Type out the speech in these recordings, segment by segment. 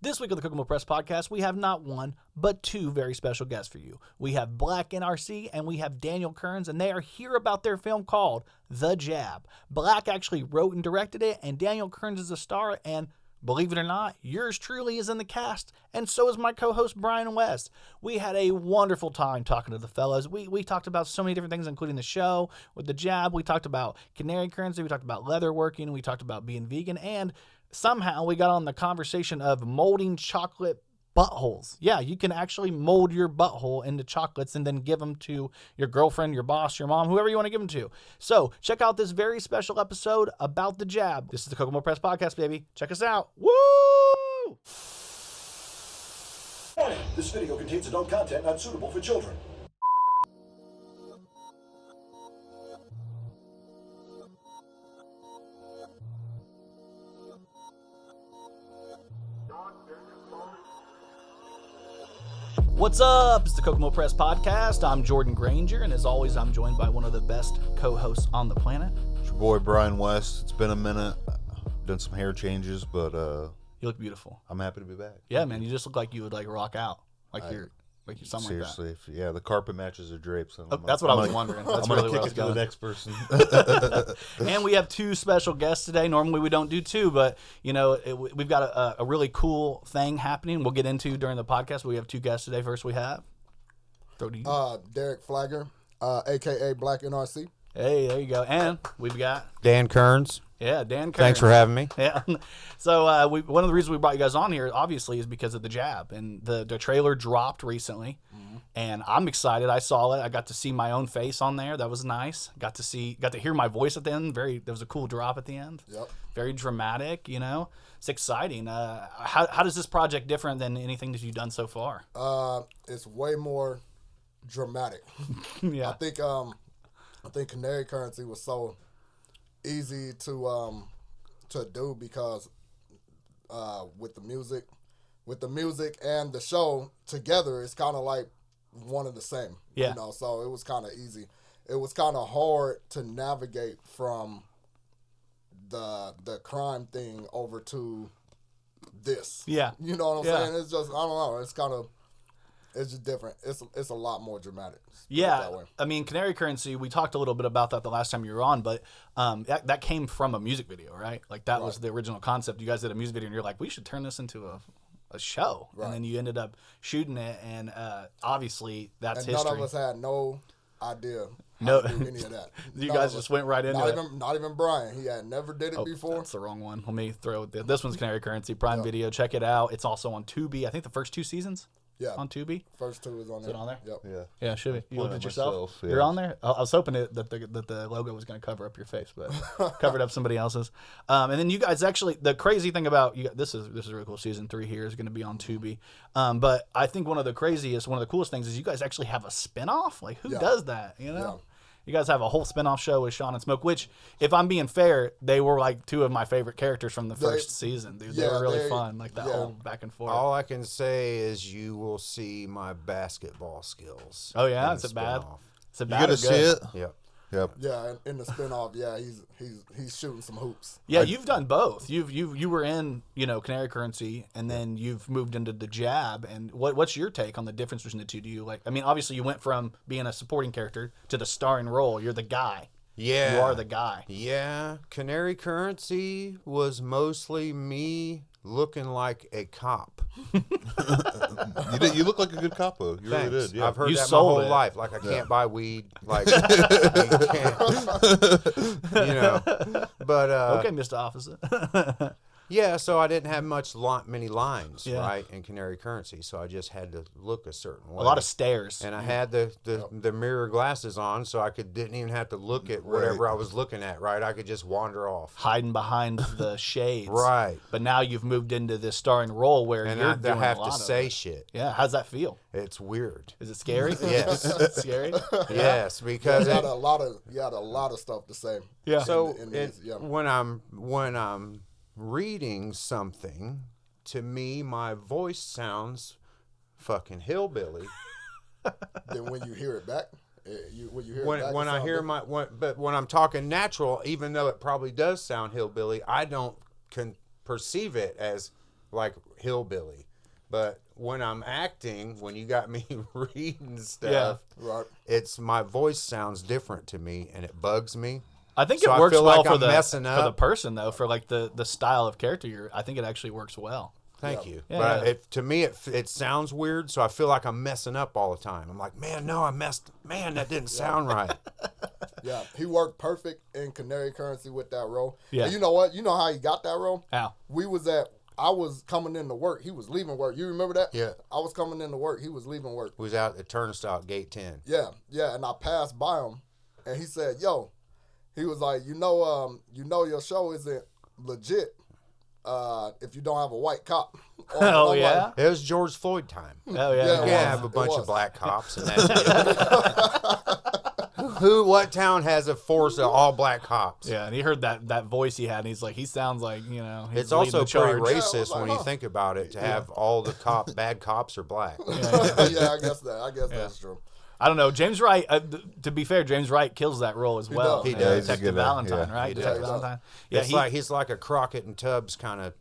This week on the Kokomo Press Podcast, we have not one, but two very special guests for you. We have Black NRC and we have Daniel Keirns, and they are here about their film called The Jab. Black actually wrote and directed it, and Daniel Keirns is a star, and believe it or not, yours truly is in the cast, and so is my co-host Brian West. We had a wonderful time talking to the fellas. We talked about so many different things, including the show, with The Jab. We talked about Canary Currency, we talked about leatherworking, we talked about being vegan, and somehow we got on the conversation of molding chocolate buttholes. Yeah, you can actually mold your butthole into chocolates and then give them to your girlfriend, your boss, your mom, whoever you want to give them to. So check out this very special episode about The Jab. This is the Kokomo Press Podcast, baby. Check us out. Woo! Warning, this video contains adult content not suitable for children. What's up? It's the Kokomo Press Podcast. I'm Jordan Granger, and as always, I'm joined by one of the best co-hosts on the planet. It's your boy Brian West. It's been a minute. Done some hair changes, but You look beautiful. I'm happy to be back. Yeah, man, you just look like you would rock out, like you're something Seriously, like that. Yeah, the carpet matches the drapes. That's what I was wondering. That's I'm really gonna what I kick was it to going. the next person. And we have two special guests today. Normally we don't do two, but we've got a really cool thing happening. We'll get into during the podcast. But we have two guests today. First, we have throw to you. Derek Flagger, aka Black NRC. Hey, there you go. And we've got Dan Keirns. Dan Keirns. Thanks for having me. Yeah. So one of the reasons we brought you guys on here, obviously, is because of The Jab. And the trailer dropped recently. Mm-hmm. And I'm excited. I saw it. I got to see my own face on there. That was nice. Got to hear my voice at the end. There was a cool drop at the end. Yep. Very dramatic, It's exciting. How does this project different than anything that you've done so far? It's way more dramatic. Yeah. I think Canary Currency was so easy to do because with the music and the show together, it's kind of like one and the same. Yeah. So it was kind of easy. It was kind of hard to navigate from the crime thing over to this. Yeah. You know what I'm Yeah. saying? It's just, I don't know. It's just different. It's a lot more dramatic. Yeah, That way. I mean, Canary Currency, we talked a little bit about that the last time you were on, but that came from a music video, right? Like, that was the original concept. You guys did a music video, and you're like, we should turn this into a show. Right. And then you ended up shooting it, and obviously, that's And history. none of us had no idea No. how to do any of that. You None guys of just us. went right into it. Not even Brian. He had never did it Oh, before. that's the wrong one. Let me throw it. This one's Canary Currency, Prime Video. Check it out. It's also on Tubi. I think the first two seasons Yeah. on Tubi. First two is on there. Is it on there? Yep. Yeah. Yeah, should be. You looked Playing at it yourself? myself, yeah. You're on there? I was hoping that the logo was going to cover up your face, but covered up somebody else's. And then you guys actually, the crazy thing about you, this is really cool. Season 3 here is going to be on Tubi. But I think one of the coolest things is you guys actually have a spinoff. Like, who does that? Yeah. You guys have a whole spinoff show with Sean and Smoke, which, if I'm being fair, they were like two of my favorite characters from the first season, dude. They were really fun. Like that whole back and forth. All I can say is you will see my basketball skills. Oh yeah, in is the it bad? spinoff. Is it You bad get or to see good? it? Yep. Yep. Yeah, and in the spinoff, he's shooting some hoops. Yeah, you've done both. You were in Canary Currency, and then you've moved into The Jab. And what's your take on the difference between the two? Do you obviously you went from being a supporting character to the starring role. You're the guy. Yeah. You are the guy. Yeah. Canary Currency was mostly me looking like a cop. You look like a good cop, though. You Thanks. really did. Yeah. I've heard You that my sold whole it. life. Like I can't buy weed. Like you can't. But Okay, Mr. Officer. yeah, so I didn't have many lines, Yeah. right, in Canary Currency, so I just had to look a certain way. A lot of stairs. And I had the mirror glasses on, so I didn't even have to look at whatever I was looking at, right? I could just wander off. Hiding behind the shades. Right. But now you've moved into this starring role where And you're I doing have a lot to of say it. shit. Yeah, how's that feel? It's weird. Is it scary? Yes. It's scary? Yes, because You had a lot of stuff to say. Yeah. so in these, yeah. when I'm reading something, to me, my voice sounds fucking hillbilly. Then when you hear it back, when you hear when it back, when it I sounds hear different. but when I'm talking natural, even though it probably does sound hillbilly, I don't perceive it as like hillbilly. But when I'm acting, when you got me reading stuff, Right. it's my voice sounds different to me, and it bugs me. I think So it I works feel well like for I'm the messing for the up. person though, for like the style of character I think it actually works well. Thank you. Yeah, But yeah. to me, it sounds weird, so I feel like I'm messing up all the time. I'm like, man, no, Man, that didn't sound right. Yeah, he worked perfect in Canary Currency with that role. Yeah. And you know what? You know how he got that role? How? I was coming into work. He was leaving work. You remember that? Yeah. I was coming into work. He was leaving work. We was out at the turnstile at gate 10. Yeah, yeah. And I passed by him, and he said, "Yo," he was like, you know your show isn't legit if you don't have a white cop." Oh I'm yeah. like, It was George Floyd time. Oh Yeah, yeah. it You was. can't have a It bunch was. of black cops in that. What town has a force of all black cops? Yeah, and he heard that voice he had, and he's like, he sounds like, you know, he's It's also leading the charge. pretty Yeah, I was racist like, when you huh. think about it to have all the bad cops are black. yeah, I guess that's true. I don't know. James Wright, to be fair, James Wright kills that role as well. does. He does. He's a Detective good, Valentine, yeah. right? He Detective does. Valentine. Yeah, It's he's like a Crockett and Tubbs kind of.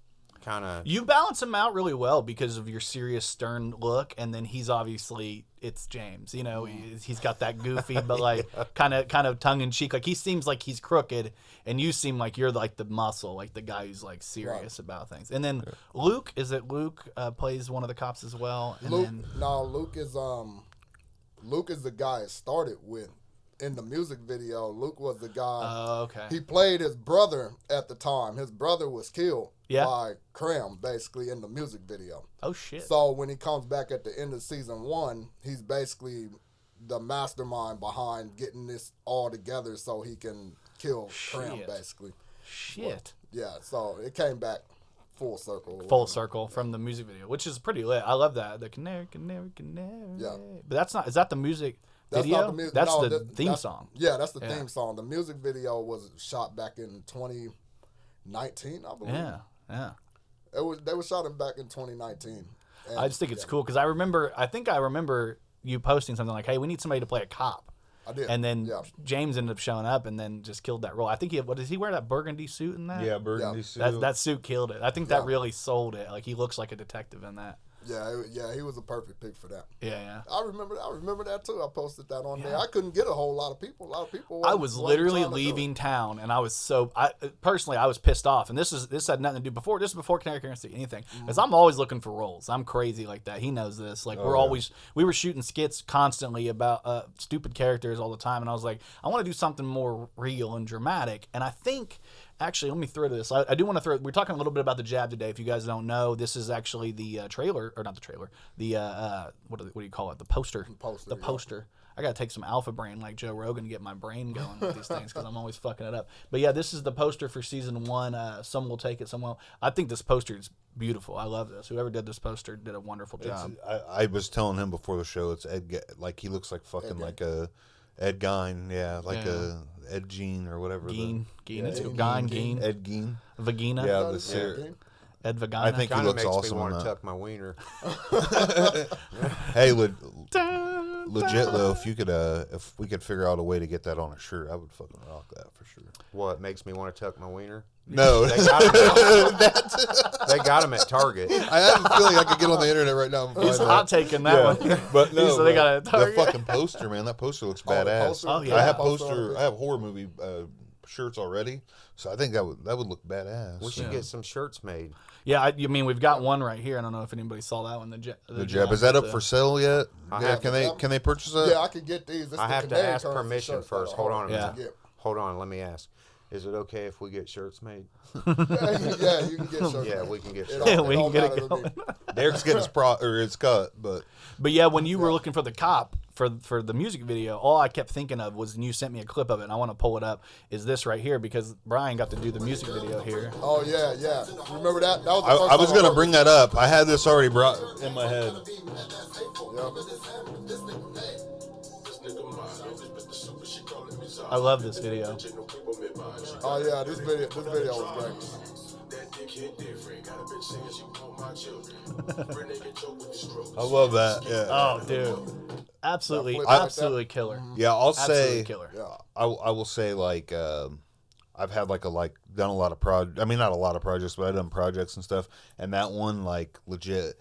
You balance him out really well because of your serious, stern look, and then he's obviously it's James. You know, he's got that goofy, but like kind of tongue in cheek. Like he seems like he's crooked, and you seem like you're like the muscle, like the guy who's like serious about things. And then Luke, is it Luke plays one of the cops as well? And Luke, then, no, Luke is the guy it started with in the music video. Luke was the guy. oh, okay. He played his brother at the time. His brother was killed Yeah. by Cram, basically, in the music video. Oh shit. So when he comes back at the end of season 1, he's basically the mastermind behind getting this all together so he can kill Cram, Shit. basically. Shit. Yeah, so it came back full circle. Full circle from the music video, which is pretty lit. I love that. The canary. Yeah. But that's not. Is that the music That's video? not the music. That's no, the that- theme that's- song. Yeah, that's the Yeah. theme song. The music video was shot back in 2019, I believe. Yeah. Yeah. They were shot back in 2019. And, I just think it's yeah, cool because I remember you posting something like, "Hey, we need somebody to play a cop," I did. and then yeah. James ended up showing up and then just killed that role. I think what does he wear, that burgundy suit in that? Yeah, burgundy Yeah. suit. That suit killed it. I think that Yeah. really sold it. Like he looks like a detective in that. Yeah, he was a perfect pick for that. Yeah. I remember that too. I posted that on there. I couldn't get a whole lot of people. A lot of people. I wasn't- was wasn't literally trying to do it. leaving town, and I was personally I was pissed off, and this had nothing to do before. This is before Canary Currency, anything, because I'm always looking for roles. I'm crazy like that. He knows this. Like we were shooting skits constantly about stupid characters all the time, and I was like, I want to do something more real and dramatic. And I think actually, let me throw this. I do want to throw. We're talking a little bit about the Jab today. If you guys don't know, this is actually the trailer, or not the trailer. The what do you call it? The poster. Poster, The yeah. poster. I gotta take some Alpha Brain like Joe Rogan to get my brain going with these things because I'm always fucking it up. But yeah, this is the poster for season 1. Some will take it, some won't. I think this poster is beautiful. I love this. Whoever did this poster did a wonderful job. I was telling him before the show, it's like he looks like fucking like a Ed Gein, a Ed Gein or whatever. Geen. It's Geen. Geen. Ed Gein. Vagina. Yeah, Yeah. the ser- Ed Vagina. I think he Kind of looks makes awesome me on want to that. tuck my wiener. Hey, legit though, if we could figure out a way to get that on a shirt, I would fucking rock that for sure. What makes me want to tuck my wiener? No, They got them at Target. I have a feeling I could get on the internet right now and find He's that. hot taking that one. But no, So they got a the Target. fucking poster, man. That poster looks Oh, the badass. poster? Oh, yeah. I have Poster. I have horror movie shirts already, so I think that would look badass. We should get some shirts made. Yeah, I mean we've got one right here. I don't know if anybody saw that one. The Jab, is that up for sale yet? Yeah, have can they purchase that? Yeah, I could get these. It's I the have to Canary ask Currency permission shirts first. that Hold are on a Yeah. minute. hard Hold on, let me ask. Is it okay if we get shirts made? to get. Yeah, you can get shirts. Yeah, made. we can get It shirts. all- Yeah, we all can get it matter to me. Derek's getting his cut, but But yeah, when you were looking for the cop for the music video, all I kept thinking of was, and you sent me a clip of it, and I want to pull it up, is this right here, because Brian got to do the music video here. Oh yeah. Remember that? That was the I first was time gonna heard bring that up. I had this already brought in my head. it. Yeah. I love this video. Oh yeah, this video was great. I love that. Yeah. Oh, dude, absolutely flip like that. killer. Yeah, I'll Absolutely say. killer. Yeah. I will say like I've had done a lot of I mean, not a lot of projects, but I've done projects and stuff. And that one, like, legit,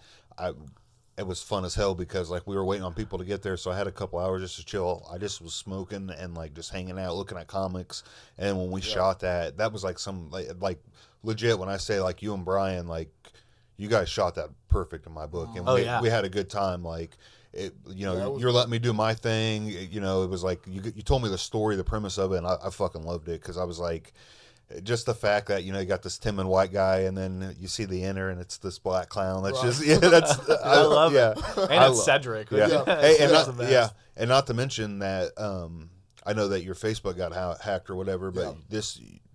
it was fun as hell because, like, we were waiting on people to get there. So I had a couple hours just to chill. I just was smoking and, like, just hanging out, looking at comics. And when we shot that was like like legit, when I say, like, you and Brian, like, you guys shot that perfect in my book. And we had a good time. Like, you're letting me do my thing. It was like you told me the story, the premise of it, and I fucking loved it because I was like, just the fact that you got this timid white guy, and then you see the inner, and it's this black clown. That's just I love it. And it's Cedric. Yeah, hey, and not to mention that I know that your Facebook got hacked or whatever, but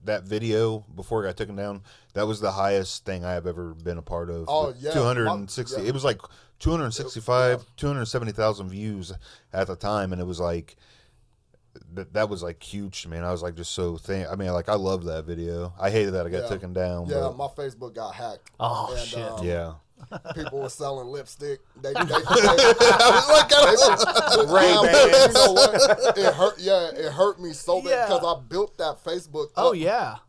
that video before it got taken down, that was the highest thing I have ever been a part of. Oh yeah, 260. It was like 270,000 views at the time, and it was like that was like huge to me. And I was like, just so I mean, like, I love that video. I hated that it got taken down. Yeah, my Facebook got hacked. Oh shit. Yeah. People were selling lipstick. Ray-Bans. You know what? It hurt. Yeah, it hurt me so bad because I built that Facebook.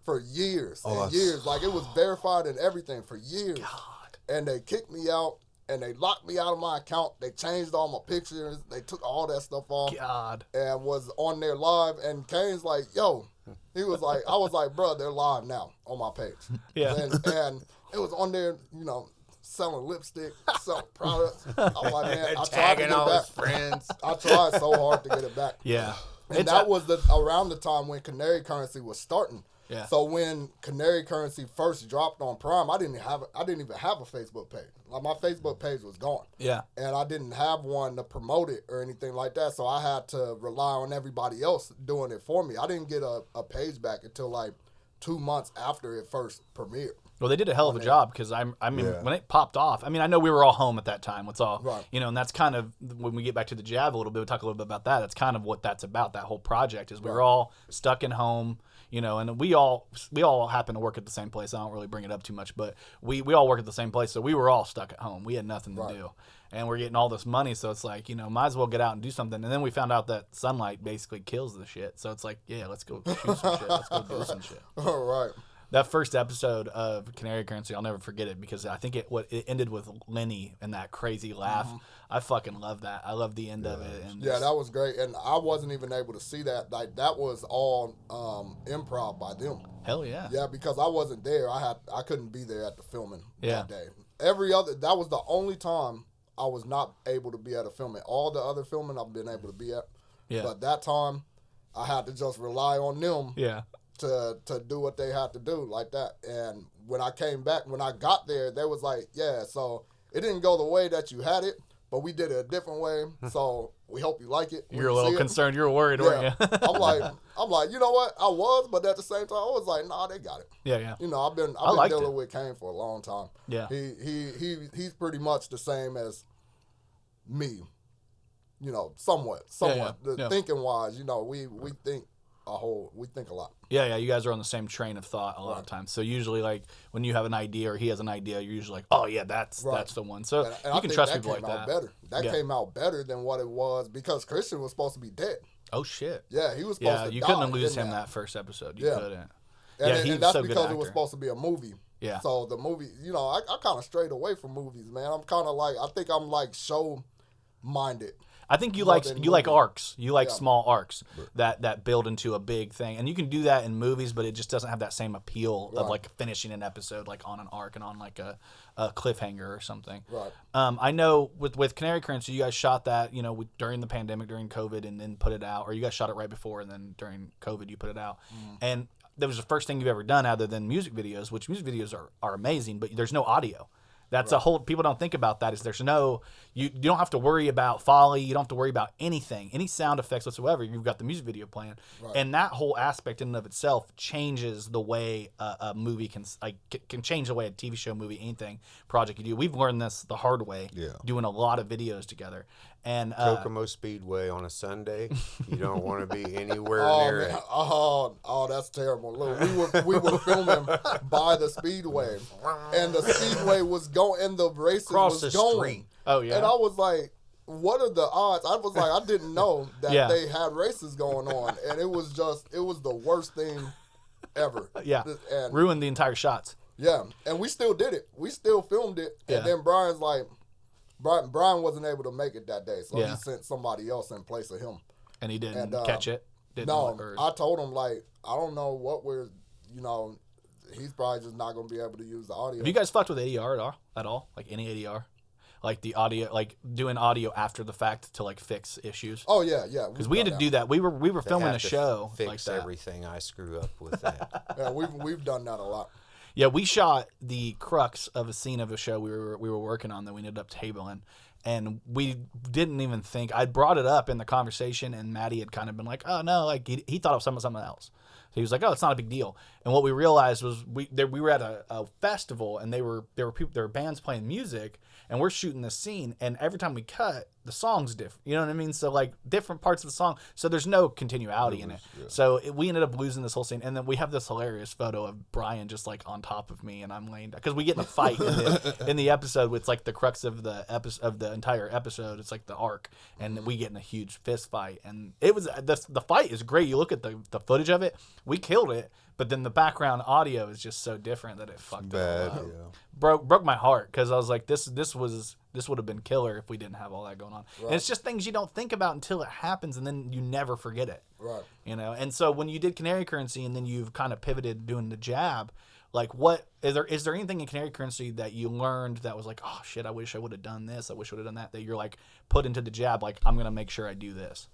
For years and years. Like, it was verified and everything for years. God. And they kicked me out. And they locked me out of my account. They changed all my pictures. They took all that stuff off. God. And was on there live. And Keirns like, yo. He was like, I was like, bro, they're live now on my page. Yeah. And it was on there, selling lipstick, selling products. I was like, man, I tried to tagging get all it back. his friends. I tried so hard to get it back. Yeah. And that was around the time when Canary Currency was starting. Yeah. So when Canary Currency first dropped on Prime, I didn't even have a Facebook page. Like, my Facebook page was gone. Yeah. And I didn't have one to promote it or anything like that. So I had to rely on everybody else doing it for me. I didn't get a page back until like 2 months after it first premiered. Well, they did a hell of a job because I mean, when it popped off, I mean, I know we were all home at that time. What's all, right. And that's kind of, when we get back to the jab a little bit, we'll talk a little bit about that. That's kind of what that's about. That whole project is we were all stuck in home, and we all happen to work at the same place. I don't really bring it up too much, but we all work at the same place. So we were all stuck at home. We had nothing to do. And we're getting all this money. So it's like, might as well get out and do something. And then we found out that sunlight basically kills the shit. So it's like, yeah, let's go shoot some shit. Let's go do some shit. All right. That first episode of Canary Currency, I'll never forget it because I think it ended with Lenny and that crazy laugh. Mm-hmm. I fucking love that. I love the end of it. And that was great. And I wasn't even able to see that. Like, that was all improv by them. Hell yeah. Yeah, because I wasn't there. I couldn't be there at the filming that day. That was the only time I was not able to be at a filming. All the other filming I've been able to be at. Yeah. But that time I had to just rely on them. Yeah. To do what they had to do like that. And when I came back, when I got there, they was like, yeah, so it didn't go the way that you had it, but we did it a different way. So we hope you like it. You're a little concerned. You were worried, weren't you? I'm like, you know what? I was, but at the same time, I was like, nah, they got it. Yeah. I've been dealing with Kane for a long time. Yeah. He's pretty much the same as me. Somewhat. Yeah. Thinking wise, we think we think a lot. Yeah, you guys are on the same train of thought a lot of times. So usually, like, when you have an idea or he has an idea, you're usually like, oh yeah, that's the one. So and you can trust people like that. That came out better than what it was because Christian was supposed to be dead. Oh shit. Yeah, he was supposed to die. Yeah, you couldn't lose him that first episode. You couldn't. And that's because it was supposed to be a movie. Yeah. So the movie, I kind of strayed away from movies, man. I'm kind of like, I think I'm like show minded. I think you like arcs. You like small arcs that build into a big thing, and you can do that in movies, but it just doesn't have that same appeal of like finishing an episode like on an arc and on like a cliffhanger or something. Right. I know with Canary Currency, you guys shot that during the pandemic, during COVID, and then put it out, or you guys shot it right before and then during COVID you put it out, and that was the first thing you've ever done other than music videos, which music videos are amazing, but there's no audio. That's a whole, people don't think about that, is there's no, you don't have to worry about Foley, you don't have to worry about anything, any sound effects whatsoever. You've got the music video playing. Right. And that whole aspect in and of itself changes the way a movie can change the way a TV show, movie, anything project you do. We've learned this the hard way, doing a lot of videos together. And Kokomo Speedway on a Sunday, you don't want to be anywhere near it. Oh, that's terrible. Look, we were filming by the Speedway, and the Speedway was going, and the races Across was the going. Street. Oh yeah. And I was like, what are the odds? I was like, I didn't know that they had races going on, and it was the worst thing ever. Yeah. And Ruined the entire shots. yeah, and we still did it. We still filmed it. Yeah. And then Brian's like, Brian wasn't able to make it that day, so Yeah. he sent somebody else in place of him. And he didn't And, catch it? Didn't No, or- I told him, like, I don't know what he's probably just not going to be able to use the audio. Have you guys fucked with ADR at all? Like any ADR? Like the audio, like doing audio after the fact to like fix issues? Oh, yeah. Because we had to do that. We were They filming have a to show fix like that. everything I screw up with that. Yeah, we've done that a lot. Yeah, we shot the crux of a scene of a show we were working on that we ended up tabling, and we didn't even think. I brought it up in the conversation, and Maddie had kind of been like, "Oh no," like he thought of something else. So he was like, "Oh, it's not a big deal." And what we realized was we were at a festival, and there were bands playing music, and we're shooting this scene, and every time we cut, the song's different. You know what I mean? So like different parts of the song, so there's no continuity in it. Yeah. So we ended up losing this whole scene, and then we have this hilarious photo of Brian just like on top of me, and I'm laying down because we get in a fight in the episode with like the crux of the entire episode. It's like the arc, and we get in a huge fist fight, and it was the fight is great. You look at the footage of it, we killed it. But then the background audio is just so different that it fucked it all up. Yeah. Broke my heart because I was like, this would have been killer if we didn't have all that going on. Right. And it's just things you don't think about until it happens, and then you never forget it. Right. You know. And so when you did Canary Currency, and then you've kind of pivoted doing the jab, like is there anything in Canary Currency that you learned that was like, oh shit, I wish I would have done this, I wish I would have done that you're like put into the jab, like I'm gonna make sure I do this.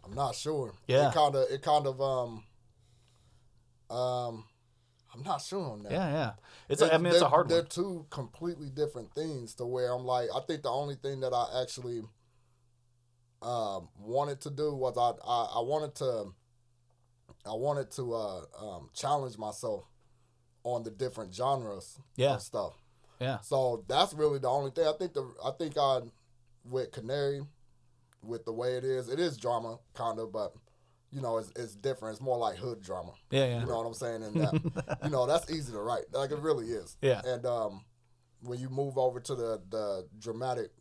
I'm not sure. Yeah. I'm not sure on that. Yeah. It's a hard They're one. two completely different things to where I'm like, I think the only thing that I actually wanted to do was I wanted to challenge myself on the different genres of stuff. Yeah. So that's really the only thing. I think with Canary, with the way it is drama kind of, but you know, it's different. It's more like hood drama. Yeah. You know what I'm saying? And that, you know, that's easy to write. Like it really is. Yeah. And when you move over to the dramatic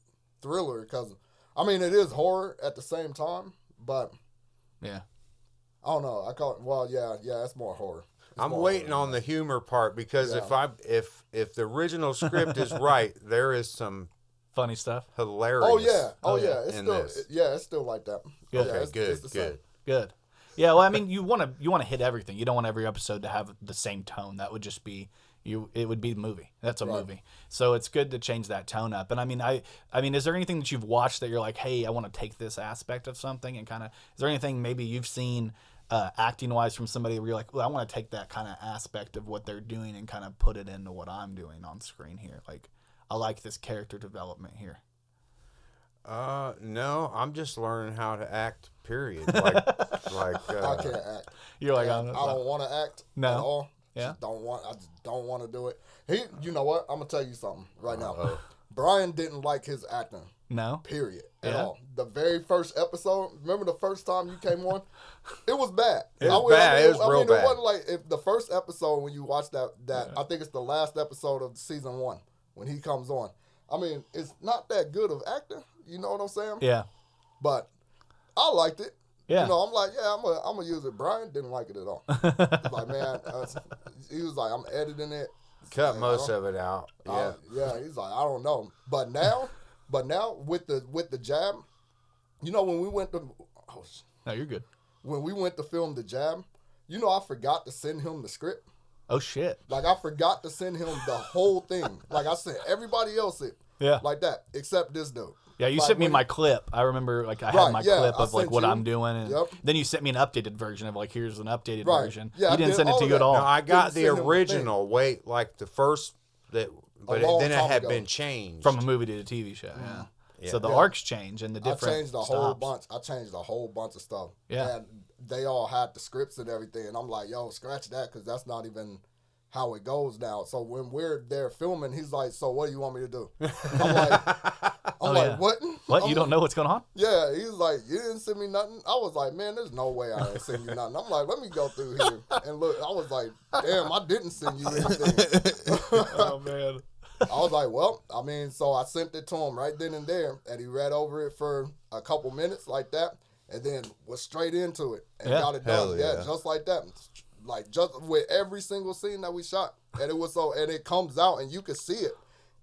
thriller, because I mean it is horror at the same time, but yeah, I don't know. It's more horror. I'm waiting on the humor part because if the original script is right, there is some funny stuff. Hilarious. It's still like that. Good. Okay, Good. Yeah, well, I mean, you want to hit everything. You don't want every episode to have the same tone. That would just be it would be the movie. That's a movie. So it's good to change that tone up. And I mean, is there anything that you've watched that you're like, hey, I want to take this aspect of something and kind of? Is there anything maybe you've seen acting wise from somebody where you're like, well, I want to take that kind of aspect of what they're doing and kind of put it into what I'm doing on screen here? Like, I like this character development here. No, I'm just learning how to act. Period. Like I can't act. You're like, I don't want to act at all. Yeah. I just don't want to do it. You know what? I'm gonna tell you something right now. Brian didn't like his acting. No. Period. At all. The very first episode. Remember the first time you came on? It was bad. It was bad. It was real bad. It wasn't like if the first episode when you watch that I think it's the last episode of season 1 when he comes on. I mean, it's not that good of acting. You know what I'm saying? Yeah. But I liked it. Yeah. You know, I'm like, I'm gonna use it. Brian didn't like it at all. He's like, man, he was like, I'm editing it. Cut most of it out. Yeah. He's like, I don't know. But now with the jab, you know, when we went to No, you're good. When we went to film the jab, you know, I forgot to send him the script. Oh shit. Like I forgot to send him the whole thing. Like I sent everybody else it. Yeah. Like that, except this dude. Yeah, you like sent me my clip. I remember, like, I had my clip of like what I'm doing, and then you sent me an updated version of like, here's an updated version. Yeah, you didn't send it to you at all. No, I got the original. Wait, like the first then it had been changed from a movie to a TV show. Yeah. So the arcs change and the different. I changed a whole bunch of stuff. Yeah. And they all had the scripts and everything, and I'm like, yo, scratch that, because that's not even how it goes now. So when we're there filming, he's like, so what do you want me to do? I'm like, what? What? You don't know what's going on? Yeah, he's like, you didn't send me nothing? I was like, man, there's no way I didn't send you nothing. I'm like, let me go through here and look. I was like, damn, I didn't send you anything. Oh, man. I was like, well, I mean, so I sent it to him right then and there, and he read over it for a couple minutes like that. and then was straight into it and Yeah. got it Hell done. yeah. Yeah, just like that. Like just with every single scene that we shot, and it was and it comes out and you could see it.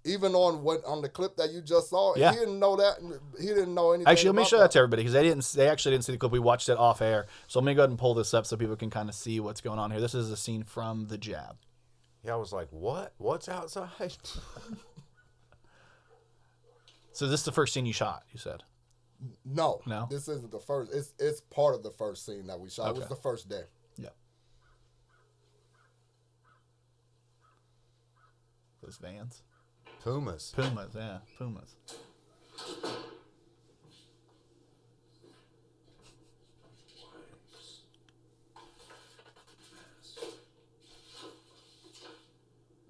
Even on the clip that you just saw, Yeah. he didn't know that. He didn't know anything. Actually, let me about show that to everybody because they actually didn't see the clip. We watched it off air. So let me go ahead and pull this up so people can kind of see what's going on here. This is a scene from The Jab. Yeah, I was like, what? What's outside? So this is the first scene you shot, you said? No, No? this isn't the first. It's part of the first scene that we shot. It Okay. was the first day. Yeah. Those Vans. Pumas. Pumas, yeah. Pumas.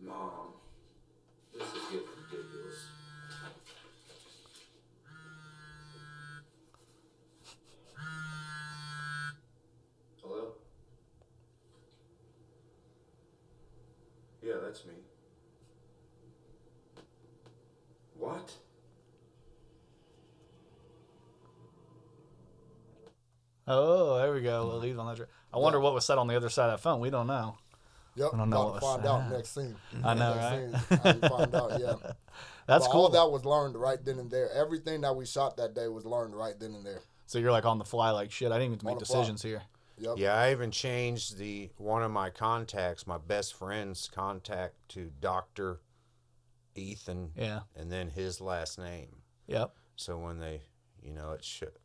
Mom, this is getting ridiculous. Hello? Yeah, that's me. What? Oh, there we go. We'll leave on that. I wonder what was said on the other side of that phone. We don't know. Yep, I don't know about what to was find out said. next scene. I know, Next right? scene, you find out, yeah. That's But cool. all that was learned right then and there. Everything that we shot that day was learned right then and there. So you're like on the fly, like shit. I didn't even make On the fly. decisions here. Yep. Yeah, I even changed one of my contacts, my best friend's contact, to Dr. Ethan, Yeah. and then his last name. Yep. So when they,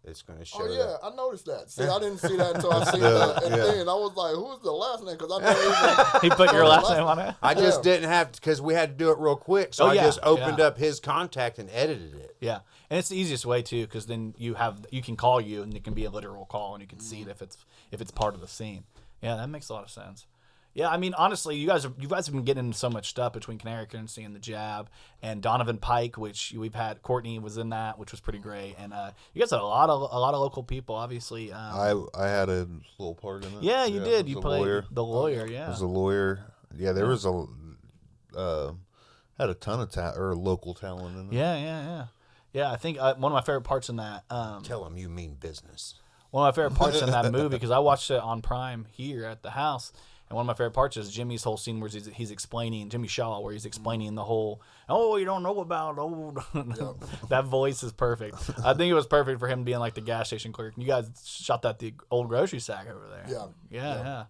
it's going to show. Oh yeah, that. I noticed that. See, I didn't see that until I seen that, and then I was like, "Who's the last name?" Because I never even. He put your Oh, last last- name on it. I just Yeah. didn't have because we had to do it real quick, so Oh, I yeah, just opened yeah. up his contact and edited it. Yeah, and it's the easiest way too, because then you can call you, and it can be a literal call, and you can see it if it's part of the scene. Yeah, that makes a lot of sense. Yeah, I mean, honestly, you guys have been getting into so much stuff between Canary Currency and The Jab, and Donovan Pike, which we've had. Courtney was in that, which was pretty great, and you guys had a lot of local people, obviously. I had a little part in it. Yeah, you did. I You was a played lawyer. the lawyer. I Yeah. was a lawyer. Yeah, there was had a ton of local talent in it. Yeah, I think one of my favorite parts in that. Tell them you mean business. One of my favorite parts in that movie, because I watched it on Prime here at the house, and one of my favorite parts is Jimmy's whole scene where he's explaining, Jimmy Shaw, where he's explaining the whole, you don't know about old. That voice is perfect. I think it was perfect for him being like the gas station clerk. You guys shot that at the old grocery sack over there. Yeah.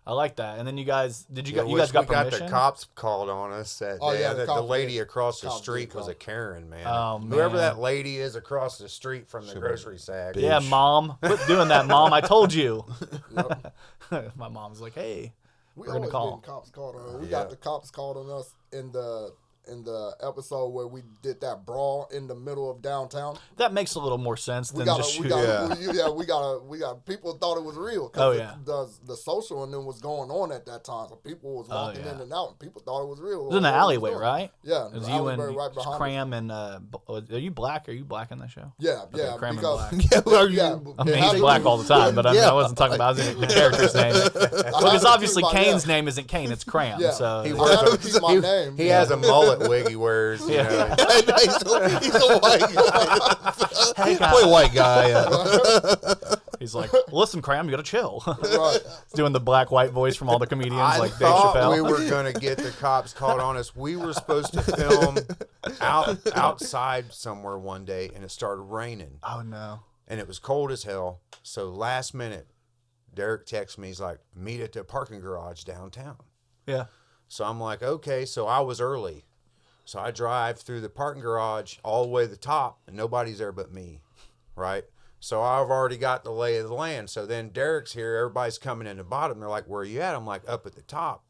I like that. And then you guys, you guys got permission? the cops called on us that Oh, day. yeah, The cops lady did. across the Cops street did was call. a Karen, man. Oh, Whoever man. that lady is across the street from the grocery sack. Yeah, bitch. Mom. Quit doing that, Mom. I told you. Yep. My mom's like, hey, We we're going to always call. getting cops called on us. We got the cops called on us in the episode where we did that brawl in the middle of downtown. That makes a little more sense We than got just shooting. we got people thought it was real Oh, because yeah. the social and then was going on at that time, so people was walking yeah. in and out, and people thought it was real. It was in the alleyway, right? Yeah, It was the you alleyway and right behind us. Cram and are you black? Are you black in that show? Yeah, Okay, Cram and because Black. Yeah, are you- I mean, he's black all the time, but I mean, I wasn't talking about his character's name. Because obviously Kane's name isn't Kane, it's Cram. Yeah. So He I wears had to keep my name. He has a mullet wig he wears. You Yeah. know. he's a white guy. hey, guys. Play a white guy. He's like, listen, Cram, you gotta chill. Right. He's doing the black-white voice from all the comedians, I like Dave thought Chappelle. we were gonna get the cops called on us. We were supposed to film outside somewhere one day, and it started raining, Oh no. and it was cold as hell. So last minute, Derek texts me. He's like, "Meet at the parking garage downtown." Yeah. So I'm like, okay. So I was early. So I drive through the parking garage all the way to the top, and nobody's there but me, right? So I've already got the lay of the land. So then Derek's here. Everybody's coming in the bottom. They're like, where are you at? I'm like, up at the top.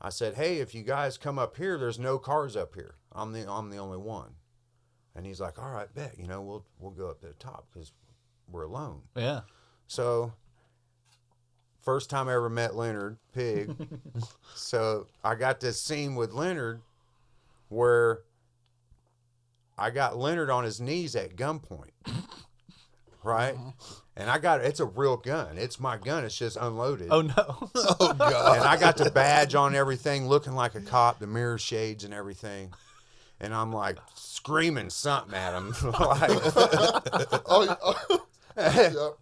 I said, hey, if you guys come up here, there's no cars up here. I'm the only one. And he's like, all right, bet. We'll go up to the top because we're alone. Yeah. So first time I ever met Leonard Pig. So I got this scene with Leonard where I got Leonard on his knees at gunpoint, right? And it's a real gun. It's my gun. It's just unloaded. Oh no. Oh God. And I got the badge on everything, looking like a cop, the mirror shades and everything. And I'm like screaming something at him. Like, Yep.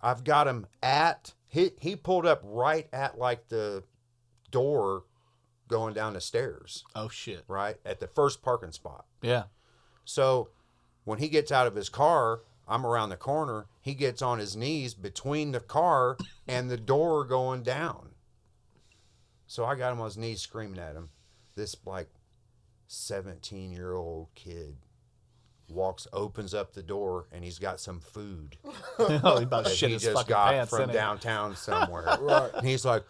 I've got him at, he pulled up right at like the door going down the stairs, Oh shit. right? At the first parking spot. Yeah. So when he gets out of his car, I'm around the corner. He gets on his knees between the car and the door going down. So I got him on his knees screaming at him. This like 17-year-old kid opens up the door, and he's got some food Oh, he about that shit he his just fucking got pants from in it. downtown somewhere. Right. And he's like,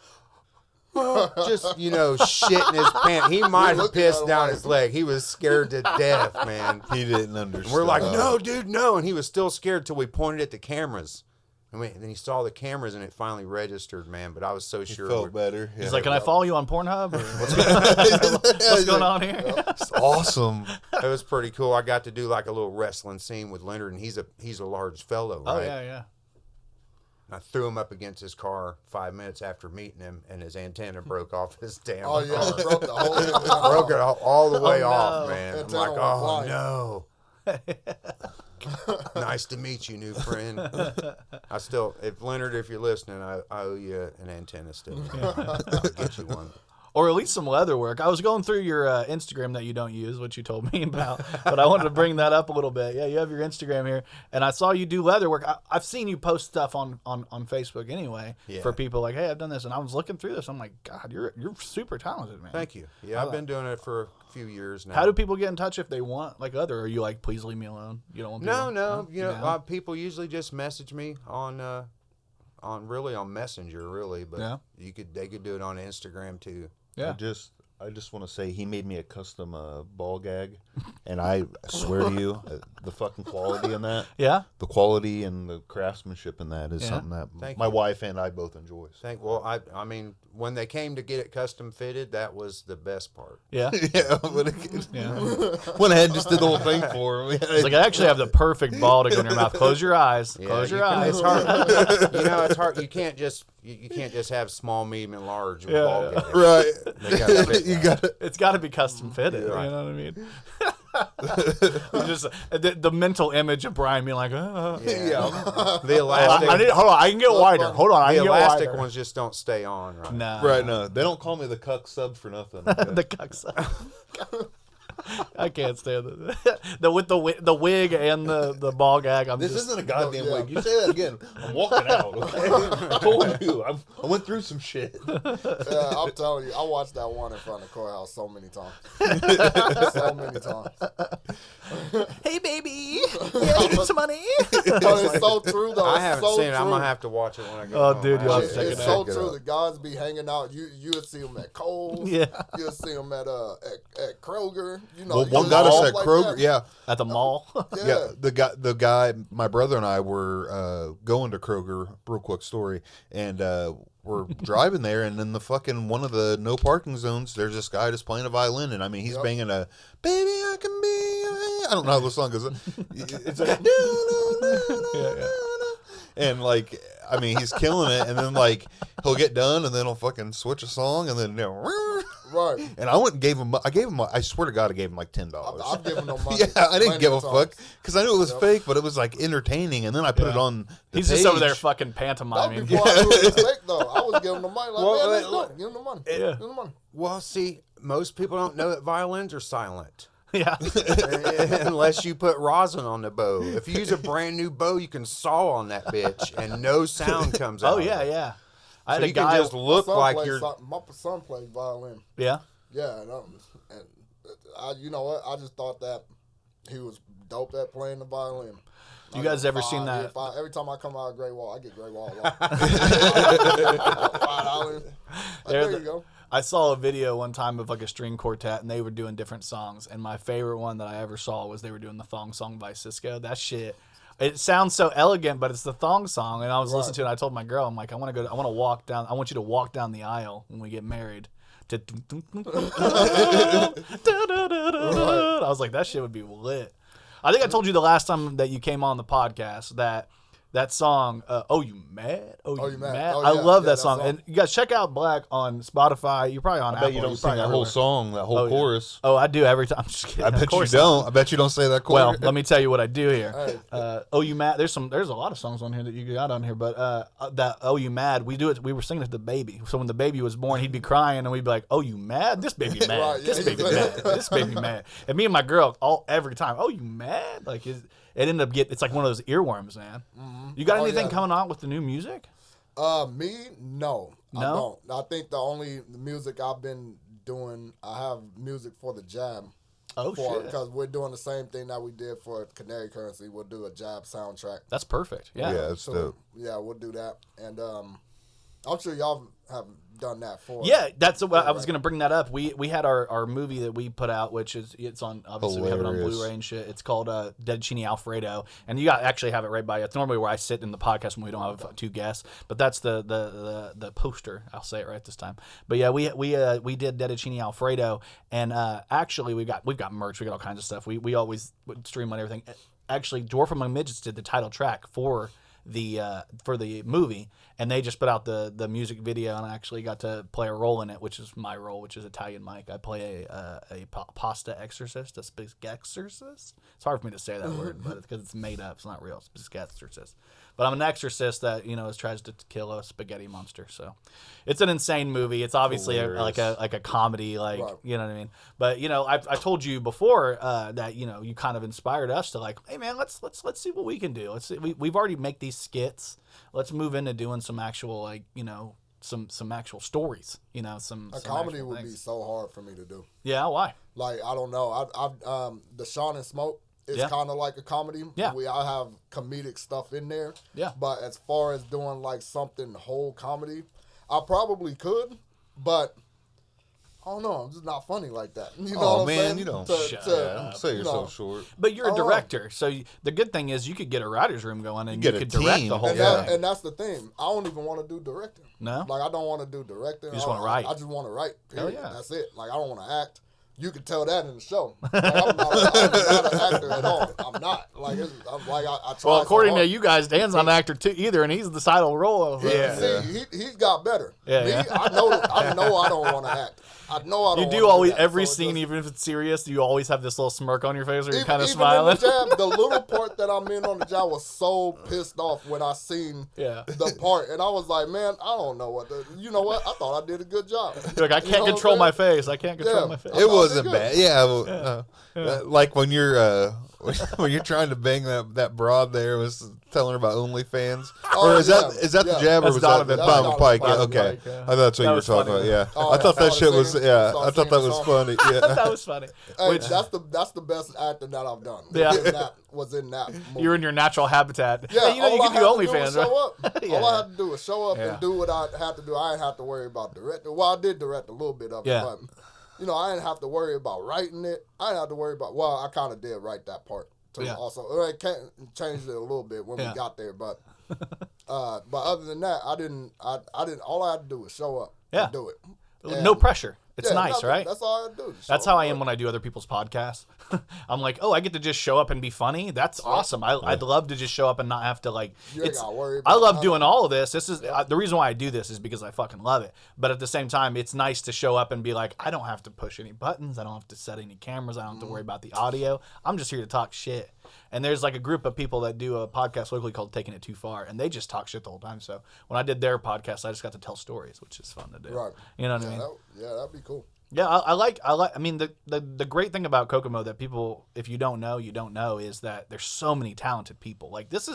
just, shitting his pants. He might have looking pissed at him down like- his leg. He was scared to death, man. He didn't understand. We're like, no, dude, no. And he was still scared till we pointed at the cameras. And then he saw the cameras, and it finally registered, man. But I was so He sure. felt better. He's like, can I follow you on Pornhub? Or what's going on here? It's awesome. It was pretty cool. I got to do like a little wrestling scene with Leonard, and he's a large fellow, right? Oh, yeah, yeah. And I threw him up against his car 5 minutes after meeting him, and his antenna broke off his damn Oh yeah, car. broke the whole thing. Broke it all the way Oh, off, no. man. I'm Antenna like, went oh, flying. no. Nice to meet you, new friend. If Leonard, if you're listening, I owe you an antenna still. I'll get you one. Or at least some leather work. I was going through your Instagram that you don't use, which you told me about, but I wanted to bring that up a little bit. Yeah, you have your Instagram here, and I saw you do leather work. I've seen you post stuff on Facebook anyway for people like, hey, I've done this, and I was looking through this. I'm like, God, you're super talented, man. Thank you. Yeah, I've been doing it for a few years now. How do people get in touch if they want like leather? Or are you like, please leave me alone? You don't want people? No. Yeah. People usually just message me on Messenger, really, but Yeah. they could do it on Instagram too. Yeah. I just want to say he made me a custom ball gag, and I swear to you, the fucking quality in that, Yeah. the quality and the craftsmanship in that is Yeah. something that Thank my you. wife and I both enjoy. I mean, when they came to get it custom fitted, that was the best part. Yeah. Yeah, but Yeah. went ahead and just did the whole thing for him. It's like I actually have the perfect ball to go in your mouth. Close your eyes. Yeah, Close your you can- eyes. It's hard. It's hard. You can't just have small, medium, and large with ball Yeah. gags. Right. They gotta fit You that. got it. It's got to be custom fitted. You know what I mean? Just the mental image of Brian being like, oh. Yeah. The elastic, hold on, I can get wider. Hold on, I the can get elastic wider. ones just don't stay on. Right? Nah. Right. No, they don't call me the cuck sub for nothing. The cucks. I can't stand it. With the wig and the ball gag. This isn't a goddamn wig. You say that again, I'm walking out. Okay? I told you. I went through some shit. Yeah, I'm telling you, I watched that one in front of the courthouse so many times. So many times. Hey baby, yeah, you need some money. But it's so true though. I It's haven't so seen it. true. I'm gonna have to watch it when I go. Oh, home. dude, you'll have to It's- check It's it so out. true. The guys be hanging out. You'll see them at Kohl's. Yeah. You'll see them at Kroger. Well, you one know, got us stuff at like Kroger. that. Yeah. At the mall. Yeah, the guy, my brother and I were going to Kroger. Real quick story, and we're driving there, and in the fucking one of the no parking zones, there's this guy just playing a violin, and I mean he's banging a "Baby I Can Be." I don't know how the song goes. It's like, and like I mean he's killing it, and then like he'll get done, and then he'll fucking switch a song, and then Right. And I went and gave him. I swear to God, I gave him like $10. I've given them money. Yeah, I didn't plenty give a of fuck times. because I knew it was fake, but it was like entertaining. And then I put it on. The He's just over there page. fucking That pantomiming. was before I knew it was fake though. I was giving them money. Like, Well, man, let's wait, do look. it. Give them the money. Yeah. Give them the money. Well, see, most people don't know that violins are silent. Yeah. Unless you put rosin on the bow. If you use a brand new bow, you can saw on that bitch and no sound comes out. Oh of yeah, it. yeah. I had So a you guy. can just look like you're. My son played violin. Yeah. Yeah, and I, you know what? I just thought that he was dope at playing the violin. You guys ever seen that? Every time I come out of Great Wall, I get Great Wall a lot. $5. There you go. I saw a video one time of like a string quartet, and they were doing different songs. And my favorite one that I ever saw was they were doing the Thong Song by Cisco. That shit. It sounds so elegant, but it's the thong song. And I was listening to it. And I told my girl, I'm like, I want to walk down. I want you to walk down the aisle when we get married. I was like, that shit would be lit. I think I told you the last time that you came on the podcast that That song, "Oh You Mad? Oh You Mad?" Oh, I yeah, love yeah, that song. And you guys check out Black on Spotify. You're probably on I Apple. bet you don't You're sing probably that whole everywhere. song, that whole Oh, yeah. chorus. Oh, I do every time. I'm just kidding. I Of bet you course don't. I bet you don't say that Well, chorus. let me tell you what I do here. Hey. Oh You Mad? There's a lot of songs on here that you got on here, but that Oh You Mad? We were singing it to the baby. So when the baby was born, he'd be crying, and we'd be like, "Oh You Mad? This baby mad. Right, yeah, this baby mad. This baby mad." And me and my girl every time, "Oh You Mad?" Like it ended up it's like one of those earworms, man. You got Oh, anything yeah. coming on with the new music? Me, no. I No? don't. I think the music I've been doing, I have music for the Jab. Oh shit, Because we're doing the same thing that we did for Canary Currency. We'll do a Jab soundtrack. that's perfect. Yeah. Yeah, it's dope. Yeah, we'll do that. And I'm sure y'all have done that for Yeah, that's what I was going to bring that up. We had our movie that we put out, which it's on, obviously we have it on Hilarious. Blu-ray and shit. It's called Fettuccine Alfredo, and you actually have it right by you. It's normally where I sit in the podcast when we don't have two guests, but that's the poster. I'll say it right this time. But yeah, we did Fettuccine Alfredo, and actually we've got merch, we got all kinds of stuff. We always would stream on everything. Actually, Dwarf Among Midgets did the title track for the movie, and they just put out the music video, and I actually got to play a role in it, which is my role, which is Italian Mike. I play a pasta exorcist, a spaghetti exorcist. It's hard for me to say that word, but it's because it's made up. It's not real. It's spaghetti exorcist. But I'm an exorcist that tries to kill a spaghetti monster. So it's an insane movie. It's obviously like a comedy, like Right. you know what I mean. But I told you before that you kind of inspired us to like, hey man, let's see what we can do. Let's see, we've already make these skits. Let's move into doing some actual some actual stories. Some comedy actual would be things. so hard for me to do. Yeah, why? Like, I don't know. I've the Sean and Smoke is Yeah. kind of like a comedy. Yeah. I have comedic stuff in there. Yeah. But as far as doing like something whole comedy, I probably could, but I don't know. I'm just not funny like that. You know Oh what I'm man, saying? you don't. Shut Don't say you yourself know. short. But you're a Oh. director, so the good thing is you could get a writer's room going and You you get a could direct team. the whole And, thing. and that's the thing. I don't even want to do directing. No? Like, I don't want to do directing. You just wanna write. I just want to write. Hell Period. yeah. That's it. Like, I don't want to act. You can tell that in the show. Like, I'm not an actor at all. I'm not. Like, I try. Well, according so to hard. you guys, Dan's not an actor too either, and he's the title role. See, he's got better. Yeah, Me, yeah. I know I don't want to act. I know I don't. You do wanna always that. every So it scene, just- even if it's serious, you always have this little smirk on your face, or you're kind of even smiling. in the Jab, the little part that I'm in on the job was so pissed off when I seen Yeah. the part, and I was like, man, I don't know what. You know what? I thought I did a good job. You're like, I You can't know what I'm control my saying? face. I can't control Yeah. my face. I It thought wasn't good. bad. Yeah. Like when you're when you're trying to bang that broad there was telling her about OnlyFans, Oh, or is yeah. that the Yeah. Jab or That's was Donovan that Pike. Donovan Pike? Yeah, Donovan okay, Pike, yeah. I thought that's what That you were was talking funny, about. Yeah, Oh, I thought that started shit was. singing, Yeah, started I thought that singing was the funny. Yeah. That was funny. Hey, Which- that's the best acting that I've done. Yeah. Was in that movie. you're in your natural habitat. Yeah, Hey, you all can I do had to OnlyFans, was right? show up. Yeah. All I had to do was show up Yeah. and do what I had to do. I didn't have to worry about directing. Well, I did direct a little bit of it, Yeah. but I didn't have to worry about writing it. I didn't have to worry about. Well, I kind of did write that part too. Yeah. Also, I changed it a little bit when Yeah. we got there, but other than that, I didn't. All I had to do was show up. Yeah. And do it. No And- pressure. It's yeah, nice, nothing. right? That's all I had to do. just That's show how up I and am do when I do other people's podcasts. I'm like, oh, I get to just show up and be funny. That's awesome. I'd love to just show up and not have to like. You ain't It's, gotta worry I about love nothing. doing all of this. This is the reason why I do this is because I fucking love it. But at the same time, it's nice to show up and be like, I don't have to push any buttons. I don't have to set any cameras. I don't have to worry about the audio. I'm just here to talk shit. And there's like a group of people that do a podcast locally called Taking It Too Far, and they just talk shit the whole time. So when I did their podcast, I just got to tell stories, which is fun to do. Right. You know what I mean? That'd be cool. Yeah, I like. I mean, the great thing about Kokomo that people, if you don't know, is that there's so many talented people. Like this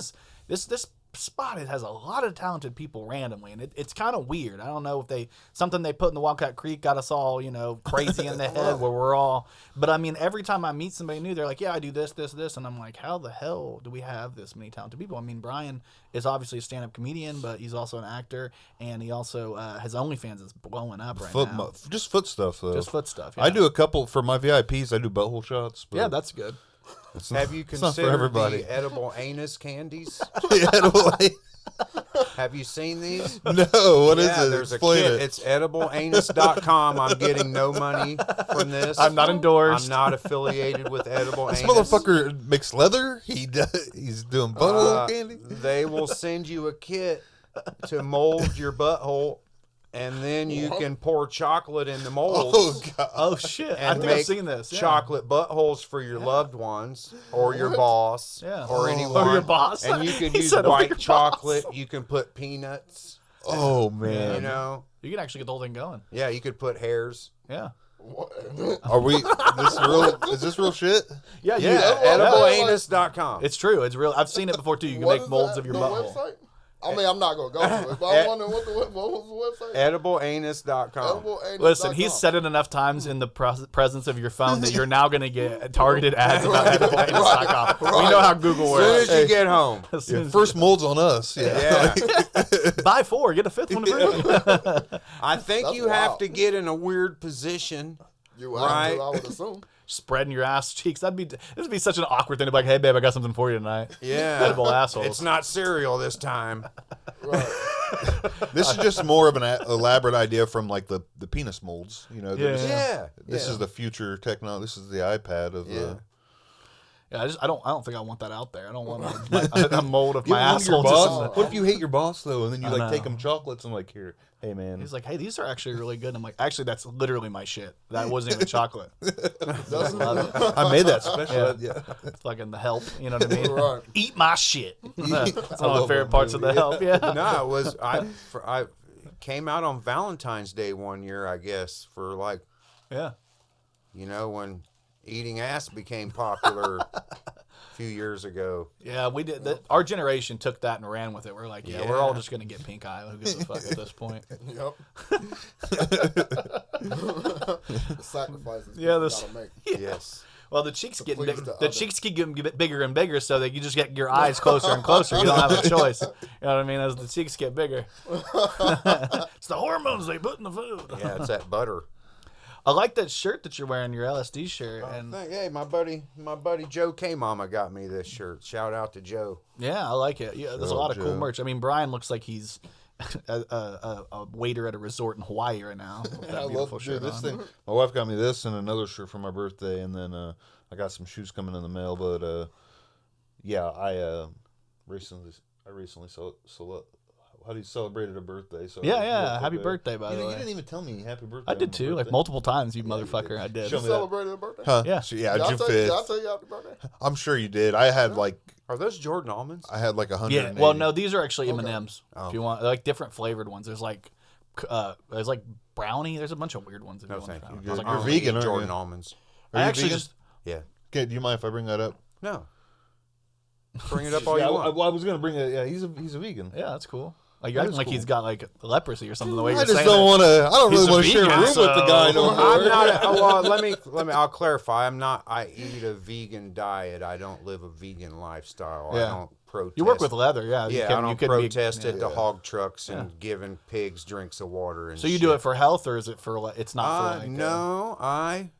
spot, it has a lot of talented people randomly, and it's kind of weird. I don't know if something they put in the Wildcat Creek got us all, crazy in the head where we're all. But I mean, every time I meet somebody new, they're like, "Yeah, I do this, and I'm like, "How the hell do we have this many talented people?" I mean, Brian is obviously a stand-up comedian, but he's also an actor, and he also his OnlyFans is blowing up right now. Just foot stuff though. Just foot stuff. I yeah. do a couple for my VIPs. I do butthole shots. But Yeah, that's good. it's not- Have you it's not for considered everybody. the edible anus candies? Yeah, Have you seen these? No, what is it? There's Explain a kit. it. It's edibleanus.com. I'm getting no money from this. I'm not endorsed. I'm not affiliated with Edible This Anus. motherfucker makes leather. He's doing butthole candy. They will send you a kit to mold your butthole, and then you can pour chocolate in the molds. Oh god. Oh shit! I And think I've make seen this. Yeah. chocolate buttholes for your loved ones or your boss Yeah. or Oh. anyone. Or your boss. And you can He use said, "Or white your boss." chocolate. You can put peanuts. Oh man. You know. You can actually get the whole thing going. Yeah, you could put hairs. Yeah. Are we? This real? Is this real shit? Yeah. Yeah, edibleanus.com. It's true. It's real. I've seen it before too. You can What make is molds that? of your The butthole. website? I mean, I'm not gonna go to it, but I'm wondering what was the website? edibleanus.com. Edibleanus.com. Listen, he's said it enough times in the presence of your phone that you're now going to get targeted ads about edibleanus.com. We know how Google As soon works. as you get home. As soon as First mold's on us. Yeah. Yeah. buy 4, get a 5th one free. I think That's you have wild. to get in a weird position. You have Right. to, I would assume. Spreading your ass cheeks. This would be such an awkward thing to be like, hey babe, I got something for you tonight. Yeah. Edible assholes. It's not cereal this time. Right. This is just more of an elaborate idea from like the penis molds. You know. Yeah. Yeah. This is the future technology. This is the iPad of Yeah. the. Yeah, I don't think I want that out there. I don't want a mold of You my don't want your asshole. boss? What if you hate your boss though, and then you I like know. take him chocolates and like here, hey man. He's like, hey, these are actually really good. I'm like, actually, that's literally my shit. That wasn't even chocolate. I love it. I made that special. Yeah. Yeah. It's fucking The Help. You know what I mean? Right. Eat my shit. That's one of my love favorite that parts of movie. The Help. Yeah. No, it was I came out on Valentine's Day one year, I guess, for like, Yeah. you know, when eating ass became popular a few years ago. Yeah, we did. Our generation took that and ran with it. We're like, yeah, we're all Yeah. just gonna get pink eye. Who gives a fuck at this point? Yep. The sacrifices Yeah, you this- gotta make. Yes. Well, the cheeks get please big, the the other. cheeks keep getting bigger and bigger, so that you just get your eyes closer and closer. You don't have a choice. You know what I mean? As the cheeks get bigger, it's the hormones they put in the food. Yeah, it's that butter. I like that shirt that you're wearing, your LSD shirt, and Hey, my buddy Joe K Mama got me this shirt. Shout out to Joe. yeah, I like it. Yeah, there's a Shout lot out of cool Joe. merch. I mean, Brian looks like he's a waiter at a resort in Hawaii right now. With that I beautiful love shirt this on. thing. My wife got me this and another shirt for my birthday, and then I got some shoes coming in the mail. But yeah, I recently how do you celebrated a birthday? So Yeah. Happy birthday, by the You way. didn't even tell me happy birthday. I on did my too, like birthday. multiple times. You motherfucker, I did. Show You me that. celebrated a birthday? Huh? Yeah. Yeah, Did I June tell 5th. you happy birthday? I'm sure you did. I had like Are those Jordan almonds? 100. Yeah. Well, no, these are actually Okay. M&Ms. Oh. If you want, they're like different flavored ones. There's like brownie. There's a bunch of weird ones. If No, you want thank to you. try. You're- Like, you're I only vegan, eat aren't Jordan you? almonds. I you actually vegan? just Yeah. Okay, do you mind if I bring that up? No. Bring it up all yeah, you want. I was gonna bring it. Yeah, he's a vegan. yeah, that's cool. Like you're That acting is like cool. he's got like leprosy or something. The way I you're just saying don't it. want to. I don't He's really a want to share a vegan, room with the guy so- no more. I'm not. Well, let me. I'll clarify. I'm not. I eat a vegan diet. I don't live a vegan lifestyle. Yeah. I don't protest. You work with leather, yeah. Yeah, you I don't could protest be, at the hog trucks and giving pigs drinks of water. And So you do it for health, or is it for? It's not for like. No, I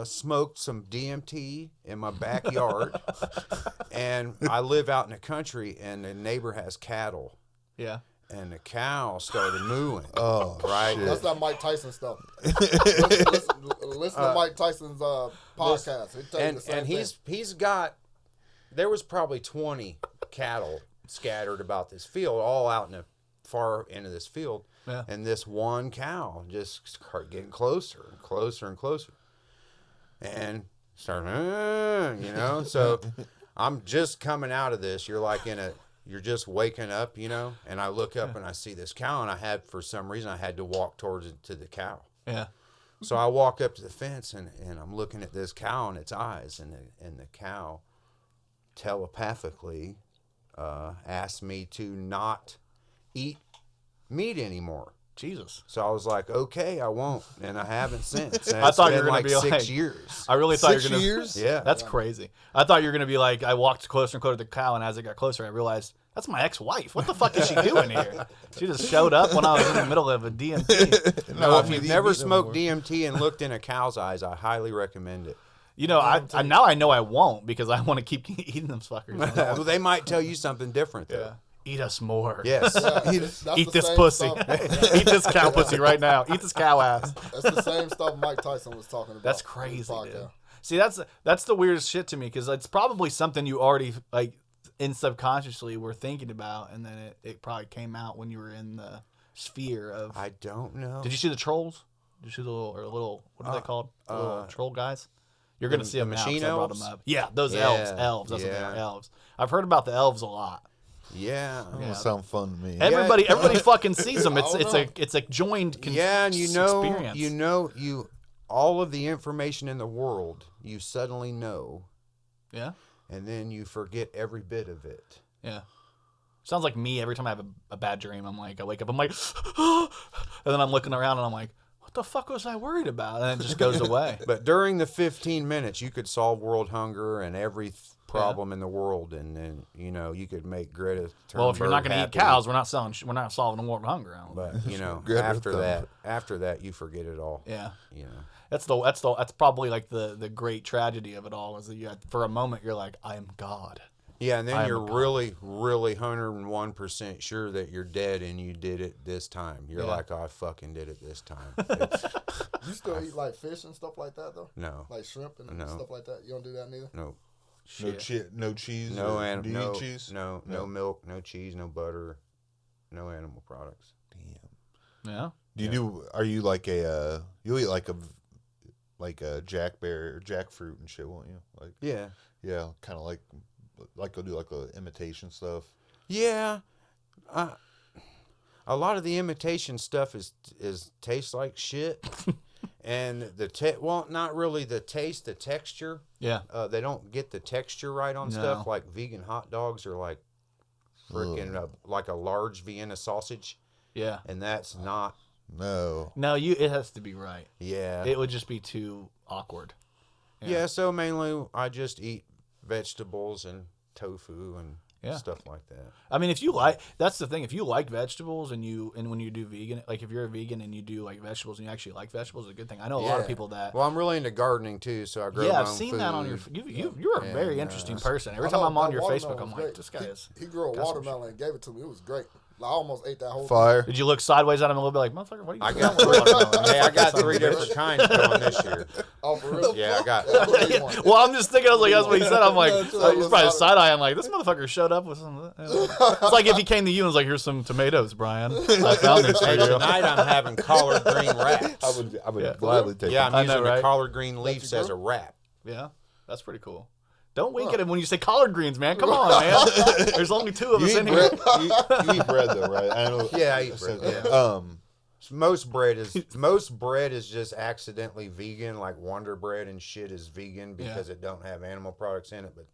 smoked some DMT in my backyard, and I live out in the country, and the neighbor has cattle, Yeah. and the cow started mooing. Oh, right. shit. That's that Mike Tyson stuff. Listen to Mike Tyson's podcast. He'll tell you the same And he's got. There was probably 20 cattle scattered about this field, all out in the far end of this field. Yeah. And this one cow just started getting closer and closer and closer. And started, you know. So I'm just coming out of this. You're like you're just waking up, you know. And I look up and I see this cow, and for some reason, I had to walk towards it to the cow. Yeah. So I walk up to the fence, and I'm looking at this cow and its eyes, and the cow telepathically asked me to not eat meat anymore. Jesus. So I was like, okay, I won't, and I haven't since. And I it's thought you been were gonna like be 6 like- years. I really thought 6 you were gonna. years? Yeah, That's crazy. I thought you were gonna be like, I walked closer and closer to the cow, and as it got closer, I realized that's my ex-wife. What the fuck is she doing here? She just showed up when I was in the middle of a DMT. No, if I you've mean, never meat smoked anymore. DMT and looked in a cow's eyes, I highly recommend it. You know, I now I know I won't because I want to keep eating them fuckers. Well, they might tell you something different, though. Yeah. Eat us more. Yes. Yeah, that's Eat the this same pussy. stuff- Eat this cow pussy right now. Eat this cow ass. That's the same stuff Mike Tyson was talking about. That's on his crazy, podcast. dude. See, that's the weirdest shit to me because it's probably something you already like in subconsciously were thinking about, and then it probably came out when you were in the sphere of. I don't know. Did you see the trolls? Did you see the little what are they called? The little troll guys. You're gonna see them now 'cause machine I brought elves? them up. Yeah, those Yeah, elves. That's what they yeah. are, elves. I've heard about the elves a lot. Yeah. That don't sound fun to me. Everybody fucking sees them. I don't It's a joined Yeah, and experience. you all of the information in the world, you suddenly know, Yeah. and then you forget every bit of it. Yeah. Sounds like me every time I have a bad dream. I'm like, I wake up, I'm like, and then I'm looking around and I'm like, what the fuck was I worried about? And it just goes away. But during the 15 minutes, you could solve world hunger and every problem in the world, and then you could make Greta Thunberg Well, if you're not going to eat happy. cows, we're not solving the world hunger. But Greta after that, you forget it all. Yeah. That's That's probably like the great tragedy of it all is that you had, for a moment you're like, I am God. Yeah, and then I'm you're a god. really, really 101% sure that you're dead and you did it this time. You're Yeah. like, oh, I fucking did it this time. It's, You still eat like fish and stuff like that though? no, Like shrimp and No. stuff like that? You don't do that neither? no, No cheese. no, Do you eat cheese? no milk, no cheese, no butter, no animal products. Damn. Yeah. Are you like you eat like a jackberry or jackfruit and shit, won't you? Like Yeah, kind of like you'll do like the imitation stuff. yeah. A lot of the imitation stuff is tastes like shit, and not really the taste, the texture. Yeah. They don't get the texture right on No. stuff. Like vegan hot dogs are like freaking like a large Vienna sausage, Yeah. and that's not. No. No, it has to be right. Yeah. It would just be too awkward. Yeah. So mainly I just eat vegetables and tofu and Yeah. stuff like that. I mean, that's the thing. If you like vegetables and when you do vegan, like if you're a vegan and you do like vegetables and you actually like vegetables, it's a good thing. I know a lot of Yeah. people that. Well, I'm really into gardening too, so I grow my Yeah, I've own seen that on your. food. You're a very interesting person. Every time I'm on your Facebook, I'm like, this guy is. He grew a got some watermelon and gave it to me. It was great. I almost ate that whole Fire. Did you look sideways at him a little bit like, motherfucker, what are you I doing got with watermelon?" hey, I got 3 different kinds going this year. Oh, for real? Yeah, I got. Well, I'm just thinking, I was like, that's what he said. I'm like, That's what he's I probably was- side eye. I'm like, this motherfucker showed up with some. It's like if he came to you and was like, here's some tomatoes, Brian. I found these for Hey, you. tonight I'm having collard green wraps. I would Yeah. gladly take Yeah, it. I'm using know, right? the collard green leaves you as go. a wrap. Yeah, that's pretty cool. Don't wink at him when you say collard greens, man. Come on, man. There's only 2 of You us eat in here. bread. You eat bread though, right? I know. Yeah, I eat bread, yeah. Most bread is just accidentally vegan, like Wonder Bread and shit is vegan because it don't have animal products in it. But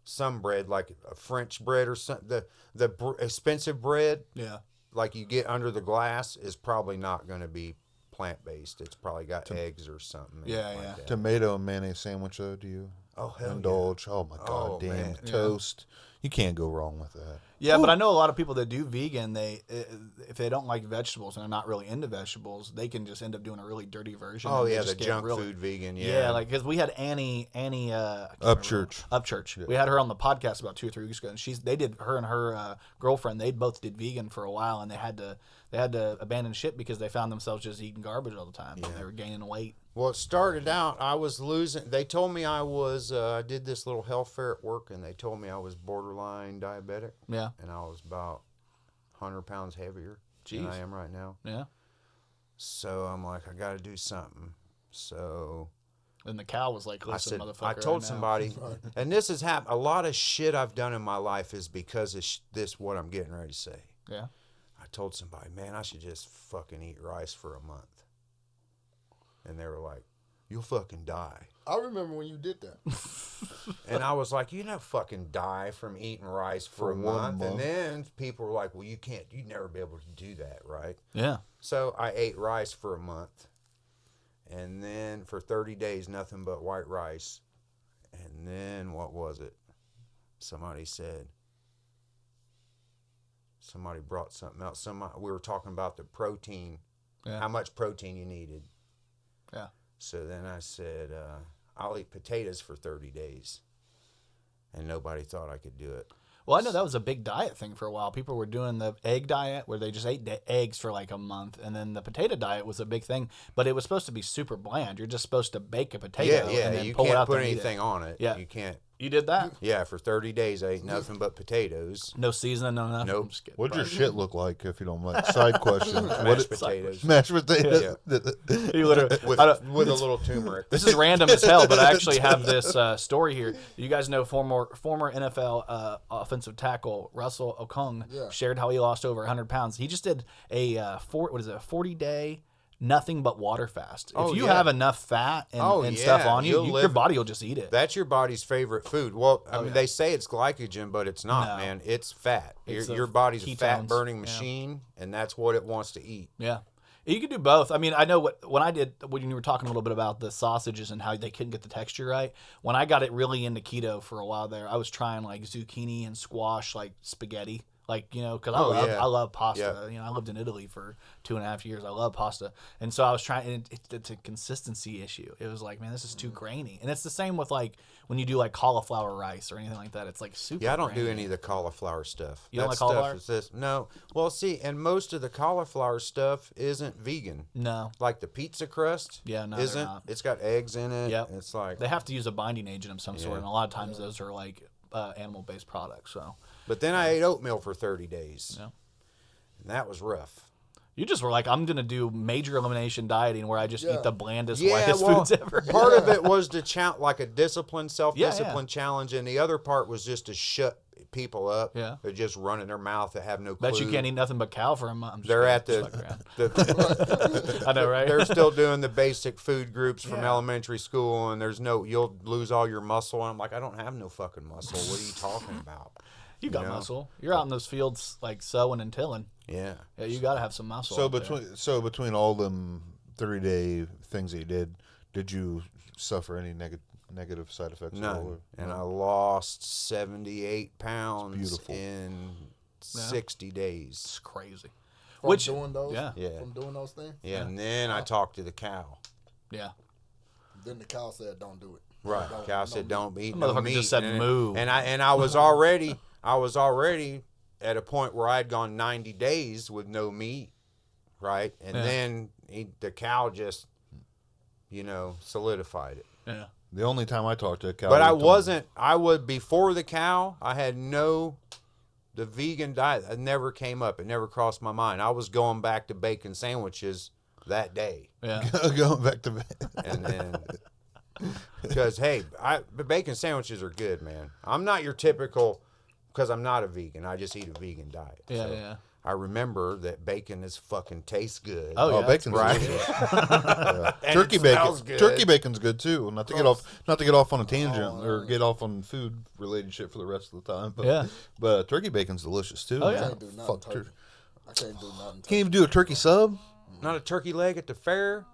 some bread, like a French bread or something, the expensive bread, Yeah. like you get under the glass, is probably not going to be plant based. It's probably got eggs or something. in it Yeah, like yeah. that. Tomato and mayonnaise sandwich though, do you Oh, hell yeah. indulge? Oh my god, Oh, damn man. toast. You can't go wrong with that. Yeah, but I know a lot of people that do vegan. If they don't like vegetables and they're not really into vegetables, they can just end up doing a really dirty version. Oh and they yeah, just the get junk really- food vegan. Yeah, like because we had Annie. I can't remember. Upchurch. We had her on the podcast about 2 or 3 weeks ago, and her and her girlfriend. They both did vegan for a while, and they had to abandon shit because they found themselves just eating garbage all the time. Yeah. They were gaining weight. Well, it started out, I was losing. They told me I did this little health fair at work, and they told me I was borderline diabetic. Yeah. And I was about 100 pounds heavier than I am right now. Yeah. So I'm like, I got to do something. So And the cow was like, I "Listen, said, motherfucker." I told right now. somebody, and this has happened. A lot of shit I've done in my life is because of this, what I'm getting ready to say. Yeah. I told somebody, man, I should just fucking eat rice for a month. And they were like, you'll fucking die. I remember when you did that. And I was like, you fucking die from eating rice for a 1 month. month. And then people were like, well, you'd never be able to do that, right? Yeah. So I ate rice for a month. And then for 30 days, nothing but white rice. And then what was it? Somebody brought something else. We were talking about the protein, how much protein you needed. Yeah. So then I said, I'll eat potatoes for 30 days. And nobody thought I could do it. Well, I know that was a big diet thing for a while. People were doing the egg diet where they just ate eggs for like a month, and then the potato diet was a big thing. But it was supposed to be super bland. You're just supposed to bake a potato and then you pull it can't out put and eat anything it. on it. Yeah. You can't. You did that? Yeah, for 30 days I ate nothing but potatoes. No seasoning, no nothing. Nope. I'm just kidding. What'd your shit look like, if you don't mind? Side question. Mashed potatoes. Mashed potatoes. You literally, With a little turmeric. this is random as hell, but I actually have this story here. You guys know former NFL offensive tackle Russell Okung shared how he lost over 100 pounds. He just did a 40-day nothing but water fast. If you have enough fat and stuff on you, your body will just eat it. That's your body's favorite food. Well, I mean, they say it's glycogen, but it's not, man. It's fat. It's Your body's a ketones. fat-burning machine, and that's what it wants to eat. Yeah. You can do both. I mean, I know when you were talking a little bit about the sausages and how they couldn't get the texture right. When I got it really into keto for a while there, I was trying like zucchini and squash, like spaghetti. Like, because I love pasta. Yeah. I lived in Italy for 2.5 years. I love pasta. And so I was trying, and it's a consistency issue. It was like, man, this is too grainy. And it's the same with like when you do like cauliflower rice or anything like that. It's like super Yeah, I don't grainy. do any of the cauliflower stuff. You don't like stuff cauliflower? is this. No. Well, see, and most of the cauliflower stuff isn't vegan. No. Like the pizza crust Yeah, no, they're isn't. not. It's got eggs in it. Yep. It's like. They have to use a binding agent of some sort. Yeah. And a lot of times those are like animal-based products. So But then I ate oatmeal for 30 days. Yeah. And that was rough. you just were like, I'm going to do major elimination dieting where I just eat the blandest, Yeah, whitest well, foods ever. Part of it was to like a discipline, self-discipline Yeah. challenge, and the other part was just to shut people up. Yeah. They're just running their mouth that have no clue. Bet you can't eat nothing but cow for a month. I'm just They're kidding. at Just fucking around. I know, right? They're still doing the basic food groups from elementary school, and you'll lose all your muscle. And I'm like, I don't have no fucking muscle. What are you talking about? You got muscle. You're out in those fields like sowing and tilling. Yeah. Yeah, you got to have some muscle. So out there. between all them 30-day things that you did you suffer any negative side effects? at all, None. or- And I lost 78 pounds beautiful. in 60 days. It's crazy. From doing those? Yeah. Yeah. From doing those things? Yeah, and then I talked to the cow. Yeah. Then the cow said, don't do it. Right. Don't- Cow said, "Don't eat That no motherfucker meat." just said and, moo. And I was already at a point where I had gone 90 days with no meat, right? And then the cow just, solidified it. Yeah. The only time I talked to a cow, But he told me- before the cow, I had the vegan diet. It never came up. It never crossed my mind. I was going back to bacon sandwiches that day. Yeah. going back to bed. And then, because, hey, the bacon sandwiches are good, man. I'm not your typical, because I'm not a vegan. I just eat a vegan diet. Yeah, So yeah. I remember that bacon tastes good. Oh, Oh, yeah. bacon's right. delicious. And Turkey it bacon. smells good. Turkey bacon's good too. Not to get off on a tangent or get off on food related shit for the rest of the time. But, Yeah. But turkey bacon's delicious too. Oh, I yeah. can't do nothing Fuck turkey. I can't do nothing Can't even do a turkey sub. Not a turkey leg at the fair,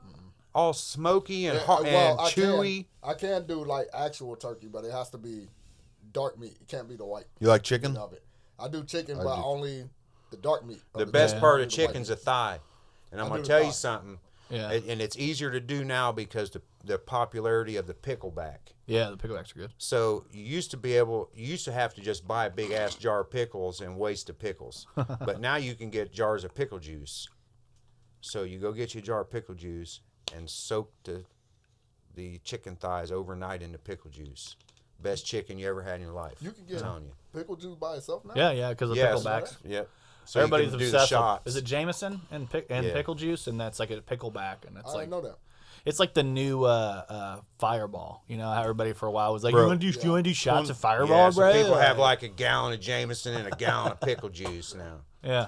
all smoky and Yeah, hot and I chewy. I can do like actual turkey, but it has to be dark meat. It can't be the white You like meat chicken? of it. I do chicken, I but do. only the dark meat. of The best chicken. part I of do the white chicken's meat. a thigh. And I'm I going do to the tell you thigh. something. Yeah. And it's easier to do now because the popularity of the pickleback. Yeah, the picklebacks are good. So you used to have to just buy a big ass jar of pickles and waste the pickles. But now you can get jars of pickle juice. So you go get your jar of pickle juice and soak the chicken thighs overnight in the pickle juice. Best chicken you ever had in your life. You can I'm get telling you. pickle juice by itself now. Yeah, yeah, because of Yes. picklebacks. Yep. So Everybody's you can do the obsessed with, shots. is it Jameson and Yeah. pickle juice, and that's like a pickleback, and it's I like didn't know that. it's like the new Fireball. You know how everybody for a while was like, Bro. you want to do shots of Fireball, Yeah, so bro? people have like a gallon of Jameson and a gallon of pickle juice now. yeah.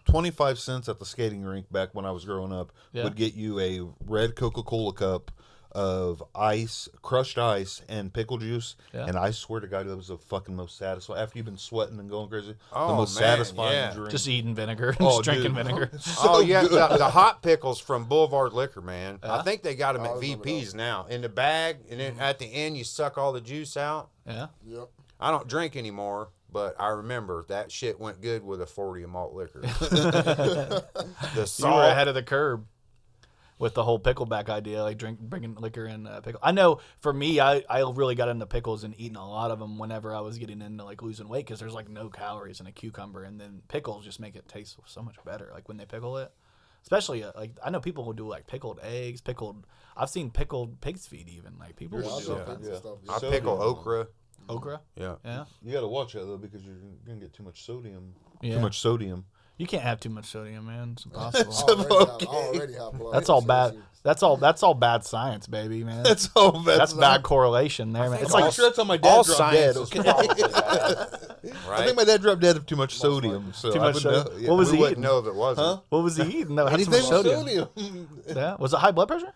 25 cents at the skating rink back when I was growing up Yeah. would get you a red Coca-Cola cup of ice, crushed ice, and pickle juice. Yeah. And I swear to God, that was the fucking most satisfying. After you've been sweating and going crazy, the Oh, most man, satisfying yeah. drink. Just eating vinegar, Oh, just drinking dude. vinegar. Oh yeah, good. the hot pickles from Boulevard Liquor, man. I think they got them I at remember VP's now in the bag, and then at the end you suck all the juice out. Yeah. Yep. I don't drink anymore, but I remember that shit went good with a 40 of malt liquor. The You were salt, ahead of the curb. with the whole pickleback idea, like bringing liquor in pickle. I know for me, I really got into pickles and eating a lot of them whenever I was getting into like losing weight because there's like no calories in a cucumber, and then pickles just make it taste so much better. Like when they pickle it, especially like I know people will do like pickled eggs, I've seen pickled pig's feet even. Like people will do that. fancy stuff. I pickle okra. Okra. Yeah. Yeah. You got to watch that though because you're gonna get too much sodium. Yeah. Too much sodium. You can't have too much sodium, man. It's impossible. Already high blood. That's all bad. That's all bad science, baby, man. That's all bad. That's bad correlation there, man. It's I'm like sure that's how my dad All dropped science dead. is Okay? probably bad, I right? think my dad dropped dead of too much sodium. So Too I much would sodium? know. Yeah. What was we he wouldn't eating? know if it wasn't. Huh? What was he eating? That had so Anything much with sodium. sodium. Yeah. Was it high blood pressure?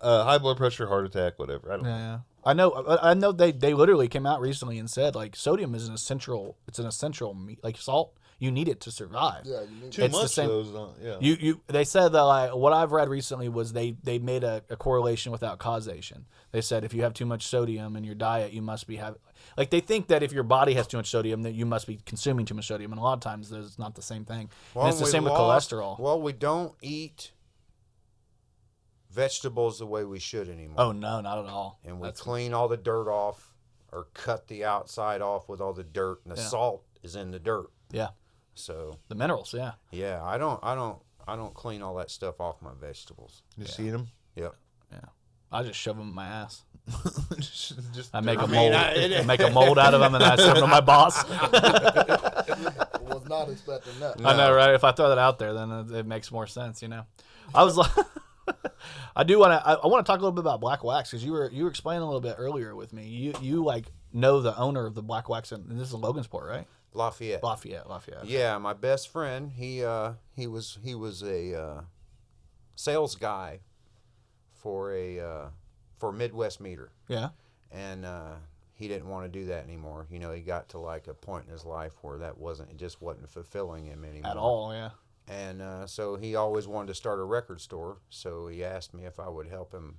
High blood pressure, heart attack, whatever. I don't know. Yeah. I know. They literally came out recently and said like sodium is an essential. It's an essential like salt. You need it to survive. Yeah, you need Too It's the much same- of those. Yeah. They said that like what I've read recently was they made a correlation without causation. They said if you have too much sodium in your diet, you must be having like they think that if your body has too much sodium, that you must be consuming too much sodium, and a lot of times it's not the same thing. And it's the we same with cholesterol. Well, we don't eat vegetables the way we should anymore. Oh no, not at all. And we clean all the dirt off or cut the outside off with all the dirt, and the salt is in the dirt. Yeah, So the minerals. Yeah, yeah, I don't clean all that stuff off my vegetables. You see them? Yep. yeah. I just shove them in my ass. just I make a mean, mold. I make a mold out of them, and I send them to my boss. was not expecting that. I know, right? If I throw that out there, then it makes more sense, you know. I was like, I want to talk a little bit about black wax because you were explaining a little bit earlier with me. You like know the owner of the black wax, and this is Logansport, right? Lafayette. Lafayette. Yeah, my best friend. He was a sales guy for Midwest Meter, Yeah. and he didn't want to do that anymore. You know, he got to like a point in his life where it just wasn't fulfilling him anymore At all, yeah. And so he always wanted to start a record store. So he asked me if I would help him,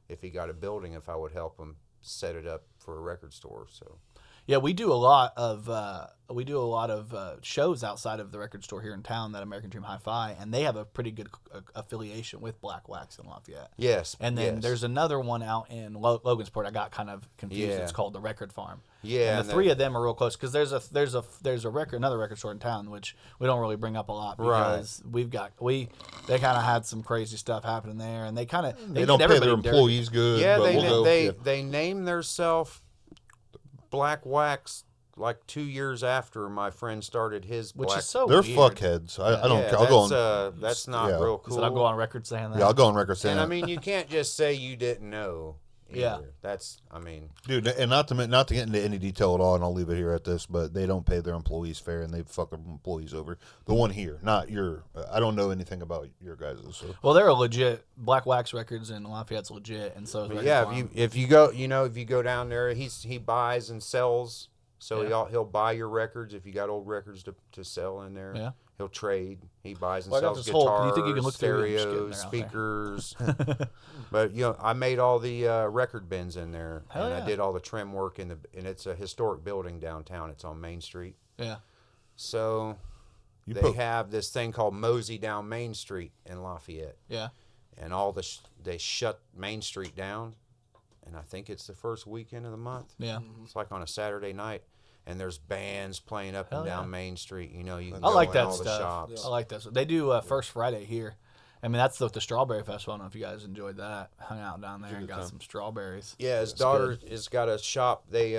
if he got a building, if I would help him set it up for a record store. So. Yeah, we do a lot of shows outside of the record store here in town, that American Dream Hi-Fi, and they have a pretty good affiliation with Black Wax in Lafayette. Yes. And then yes. there's another one out in Logansport. I got kind of confused. Yeah. It's called the Record Farm. Yeah, and the three of them are real close because there's another record store in town which we don't really bring up a lot because they kind of had some crazy stuff happening there, and they don't pay their employees good. Yeah, but they named themselves Black Wax like 2 years after my friend started his which black. is so they're weird. fuckheads. I don't. Yeah, I'll go on. that's not yeah. real cool. So I'll go on record saying that. Yeah, I'll go on record saying. And I that. mean, you can't just say you didn't know. Yeah. either. That's. I mean. Dude, and not to get into any detail at all, and I'll leave it here at this, but they don't pay their employees fair, and they fuck their employees over. The one here, not your. I don't know anything about your guys'. So. Well, they're a legit Black Wax Records, and Lafayette's legit, and so is Record Yeah, Farm. if you go down there, he buys and sells. So he'll buy your records if you got old records to sell in there. Yeah. He'll trade. He buys and Well, I got sells this whole- guitars, you think you can look through it? I'm just kidding, stereos, they're out there. speakers. But I made all the record bins in there, Hell and yeah. I did all the trim work and it's a historic building downtown. It's on Main Street. Yeah. So they have this thing called Mosey Down Main Street in Lafayette, Yeah. and they shut Main Street down, and I think it's the first weekend of the month. Yeah. It's like on a Saturday night, and there's bands playing up Hell and down yeah. Main Street. You can I go like in that all the stuff. shops. I like that. They do First Friday here. I mean, that's the Strawberry Festival. I don't know if you guys enjoyed that. Hung out down there and got some strawberries. Yeah, his daughter has got a shop. They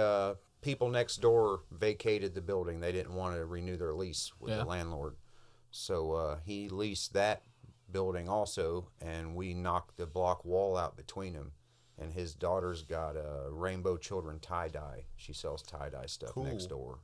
people next door vacated the building. They didn't want to renew their lease with the landlord, so he leased that building also, and we knocked the block wall out between them. And his daughter's got a Rainbow Children tie-dye. She sells tie-dye stuff next door.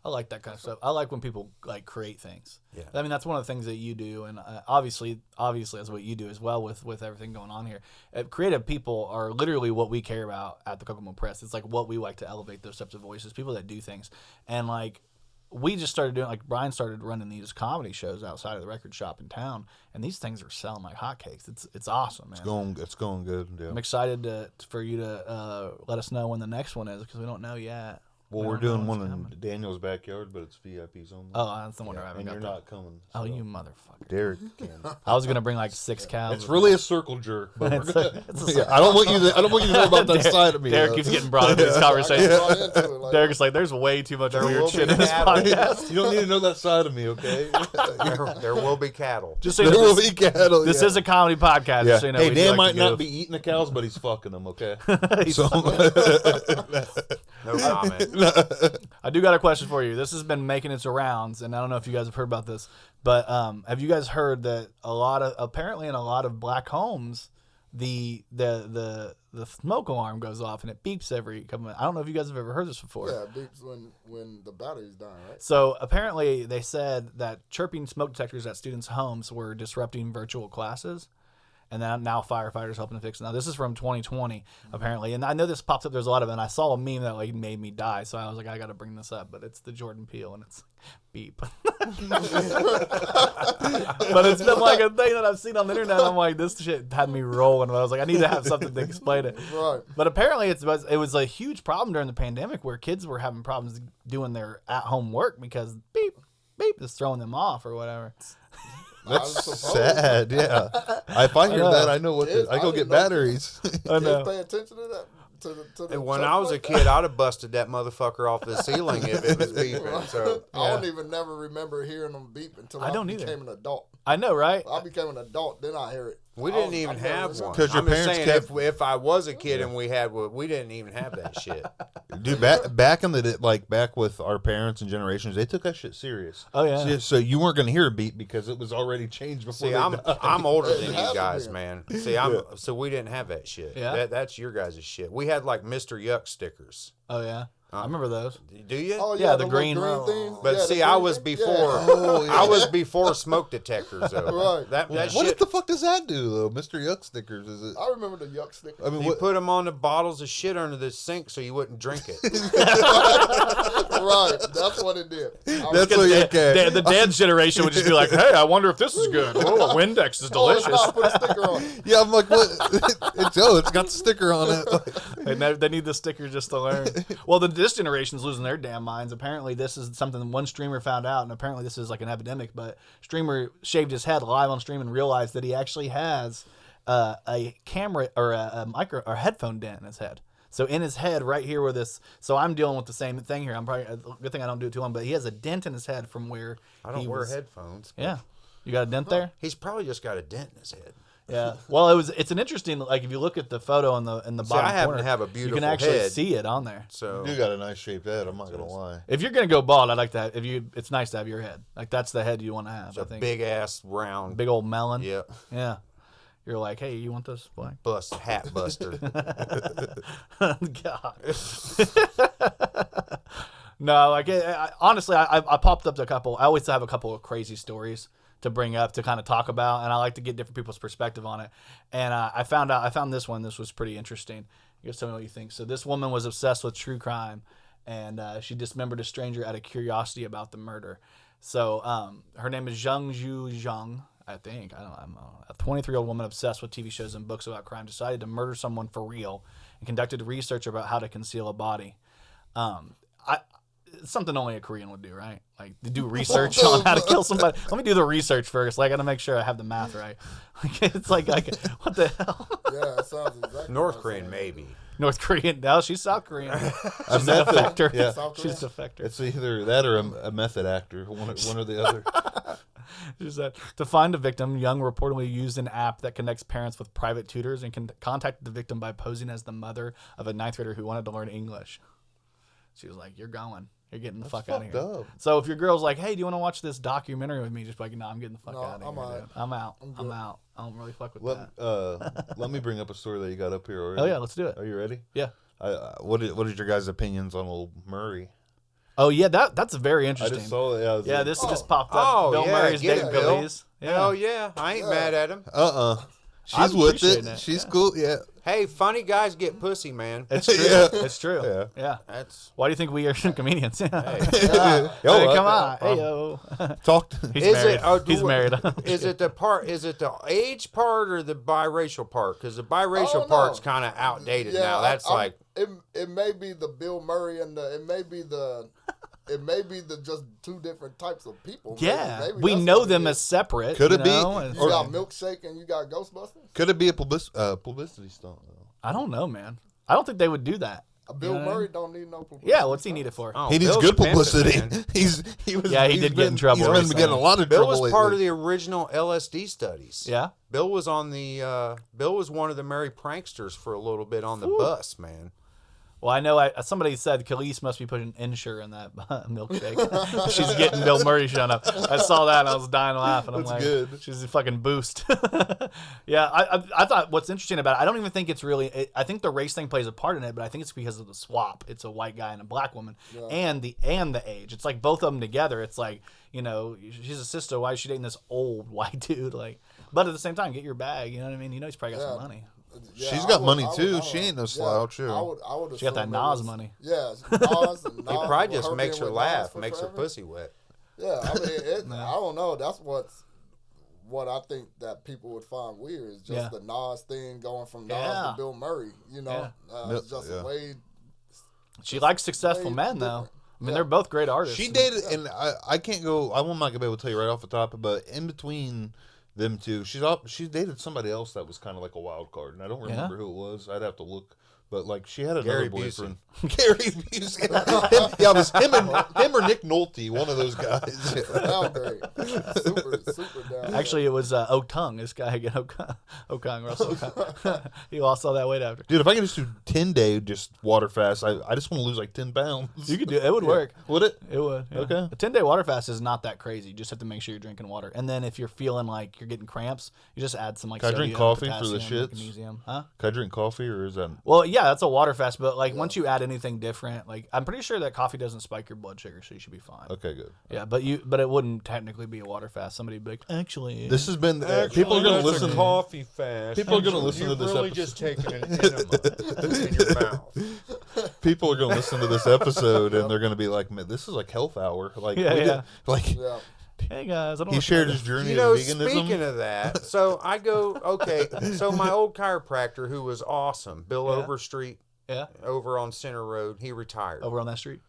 I like that kind of stuff. I like when people like create things. Yeah. I mean, that's one of the things that you do, and obviously that's what you do as well with everything going on here. Creative people are literally what we care about at the Kokomo Press. It's like what we like to elevate those types of voices, people that do things, and like we just started doing, like Brian started running these comedy shows outside of the record shop in town, and these things are selling like hotcakes. It's awesome, man. It's going good. Yeah. I'm excited for you to let us know when the next one is because we don't know yet. Well, I we're don't know doing what's one happening. in Daniel's backyard, but it's VIPs only. Oh, that's the one I haven't and got. you're that. not coming. Oh, so you motherfucker! Derek can. I was gonna bring like 6 cows. It's really a circle jerk. But It's a- it's a yeah, I don't want you. I don't want you to know about that Derek- side of me. Derek though. keeps getting brought into these conversations. Brought into it, like, Derek's like, there's way too much weird will shit be in this cattle. podcast. You don't need to know that side of me, okay? There will be cattle. Just so there you know, will be cattle. this yeah. is a comedy podcast. Yeah. Just so you know, Hey, we do Dan like might to not goof. be eating the cows, but he's fucking them. Okay. He's So No comment. I do got a question for you. This has been making its rounds, and I don't know if you guys have heard about this, but have you guys heard that apparently in a lot of black homes, the smoke alarm goes off and it beeps every couple minutes. I don't know if you guys have ever heard this before. yeah, it beeps when the battery's dying, right? So apparently they said that chirping smoke detectors at students' homes were disrupting virtual classes. And then now firefighters helping to fix it. Now this is from 2020 apparently, and I know this pops up. There's a lot of it. And I saw a meme that like made me die, so I was like, I got to bring this up. But it's the Jordan Peele, and it's beep. But it's been like a thing that I've seen on the internet. I'm like, this shit had me rolling. But I was like, I need to have something to explain it. Right. But apparently it was a huge problem during the pandemic where kids were having problems doing their at-home work because beep beep is throwing them off or whatever. that's I suppose. sad. Yeah. If I hear know. that, I know what. Kids, I go I get didn't know. batteries. I know. Kids pay attention to that. To the When choke I was a point? kid, I'd have busted that motherfucker off the ceiling if it was beeping. So I don't even never remember hearing them beep until I I, don't either. became an adult. I know, right? I became an adult, then I hear it. we I didn't don't- even I never have remember. one. 'Cause your I'm just parents saying, kept- if I was a kid and we had one, we didn't even have that shit. Dude, back in the back with our parents and generations, they took that shit serious. Oh, yeah. So you weren't gonna hear a beat because it was already changed before. See, they died. I'm older It than had you to guys, be. man. See, so we didn't have that shit. Yeah? That's your guys' shit. We had like Mr. Yuck stickers. Oh yeah, I remember those. Do you? Oh Yeah, yeah, the little green- things. But Yeah, the see, I green was thing. before. Yeah. Oh, yeah. I was before smoke detectors, though. Right. That What shit. the fuck does that do though, Mr. Yuck stickers? Is it? I remember the yuck stick. I mean, You what? put them on the bottles of shit under the sink so you wouldn't drink it. Right, that's what it did. That's what you okay. The dad's generation would just be like, "Hey, I wonder if this is good. Oh, Windex is delicious." I put a sticker on. Yeah, I'm like, what? It's got the sticker on it. They need the sticker just to learn. Well, this generation's losing their damn minds. Apparently, this is something one streamer found out, and apparently this is like an epidemic. But streamer shaved his head live on stream and realized that he actually has a camera or a micro or headphone dent in his head. So in his head, right here where this. So I'm dealing with the same thing here. I'm probably good thing I don't do it too long. But he has a dent in his head from where I don't he wear was. headphones. Yeah, you got a dent there. He's probably just got a dent in his head. Yeah. Well, it's an interesting, like if you look at the photo in the See, bottom I happen corner, to have a you beautiful can actually head. see it on there. So You got a nice shaped head. I'm not gonna lie. If you're gonna go bald, I'd like to have, it's nice to have your head. Like that's the head you want to have. it's I a think big ass round. big old melon. Yeah. Yeah. You're like, hey, you want this black? Hat buster. God. No, like honestly, I popped up to a couple. I always have a couple of crazy stories to bring up to kind of talk about, and I like to get different people's perspective on it. And I found this one. This was pretty interesting. You guys tell me what you think. So this woman was obsessed with true crime, and she dismembered a stranger out of curiosity about the murder. So her name is Zhang Zhu, I think. I don't know. A 23-year-old woman obsessed with TV shows and books about crime decided to murder someone for real and conducted research about how to conceal a body. It's something only a Korean would do, right? Like to do research on how to kill somebody. Let me do the research first. Like I gotta make sure I have the math right. It's like what the hell? Yeah, it sounds exactly. North like Korean, that. maybe. North Korean? No, she's South Korean. She's a method, defector. yeah. South She's a Korean? defector. It's either that or a method actor, one or the other. She said, to find a victim, Young reportedly used an app that connects parents with private tutors and contacted the victim by posing as the mother of a 9th grader who wanted to learn English. She was like, "You're going. You're getting the fuck out of fucked here." up. So if your girl's like, "Hey, do you want to watch this documentary with me?" Just be like, "No, I'm getting the fuck No, out of here. I'm all right. dude. I'm out. I'm good. out. I don't really fuck with that." Let me bring up a story that you got up here already. Oh yeah, let's do it. Are you ready? Yeah. What is your guys' opinions on old Murray? Oh yeah, that's very I interesting. just saw it. Yeah, I was Yeah, like, this just popped up. Oh, Bill yeah, Murray's get dating it, Bill. Billy's. Yeah. Hell yeah. I ain't mad at him. She's I'm with appreciating it. it, She's yeah. cool. Yeah. Hey, funny guys get pussy, man. It's true. Yeah. It's true. Yeah. Yeah. That's Why do you think we are comedians? hey. Hey, come on. Hey, yo. Talk. He's Is married. it? Oh, He's married. Is it the part? Is it the age part or the biracial part? Because the I biracial don't part's know. kind of outdated Yeah, now. That's like it may be the Bill Murray and it may be the just two different types of people. Yeah. Maybe We that's know what them it as is. separate. Could it be? and- You got Milkshake and you got Ghostbusters. Could it be a publicity stunt? Though? I don't know, man. I don't think they would do that. Bill You know what I Murray mean? don't need no publicity. Yeah, what's he need it for? oh, He needs Bill's good pimping, publicity. man. He did get in trouble He's been recently. getting a lot of Bill trouble. was part of lately. the original LSD studies. Yeah. Bill was on the. Bill was one of the merry pranksters for a little bit on the bus, man. Well, I know somebody said Khalees must be putting Ensure in that milkshake. She's getting Bill Murray showing up. I saw that and I was dying laughing. I'm That's like, good. She's a fucking boost. Yeah, I thought what's interesting about it, I don't even think it's really, I think the race thing plays a part in it, but I think it's because of the swap. It's a white guy and a black woman and the age. It's like both of them together. It's like, you know, she's a sister. Why is she dating this old white dude? Like, but at the same time, get your bag. You know what I mean? You know, he's probably got some money. Yeah, She's I got would- money I would- too. I would- She ain't no yeah, slouch. I would She got that assume it Nas was- money. Yeah, Nas and It probably just makes her being with laugh, Nas for makes her forever. pussy wet. Yeah, I mean, I don't know. That's what I think that people would find weird is just the Nas thing going from Nas Yeah. to Bill Murray. You know, it's just Yeah. a way. She likes successful way men, though. different. I mean, they're both great artists. She dated, and I can't go. I'm not gonna be able to tell you right off the top, but in between them two, she dated somebody else that was kind of like a wild card, and I don't remember who it was. I'd have to look. But like she had another Gary boyfriend, Gary Busey. Yeah, it was him or Nick Nolte, one of those guys. Sound great. Super down. Actually, it was Oak Tongue. This guy again, Okung, Russell Okung. He lost all that weight after. Dude, if I can just do 10-day just water fast, I just want to lose like 10 pounds. You could do it. It would work. Would it? It would. Yeah. Okay. A 10-day water fast is not that crazy. You just have to make sure you're drinking water. And then if you're feeling like you're getting cramps, you just add some like Can I drink sodium, coffee for the potassium, shits? magnesium. Huh? Can I drink coffee or is that? Well, yeah, that's a water fast. But like once you add anything different, like I'm pretty sure that coffee doesn't spike your blood sugar, so you should be fine. Okay, good. Yeah, but it wouldn't technically be a water fast. Somebody would be like, actually, This has been people are going to listen. coffee fast. People are gonna listen to this really episode. just taking an enema in your mouth. People are going to listen to this episode and they're going to be like, "Man, this is like health hour." Like, Yeah, we yeah. did- like Yeah. hey guys, I don't he know shared his journey You know, of veganism. speaking of that, so I go, okay, so my old chiropractor who was awesome, Bill Overstreet, Yeah, over on Center Road, he retired. over on that street.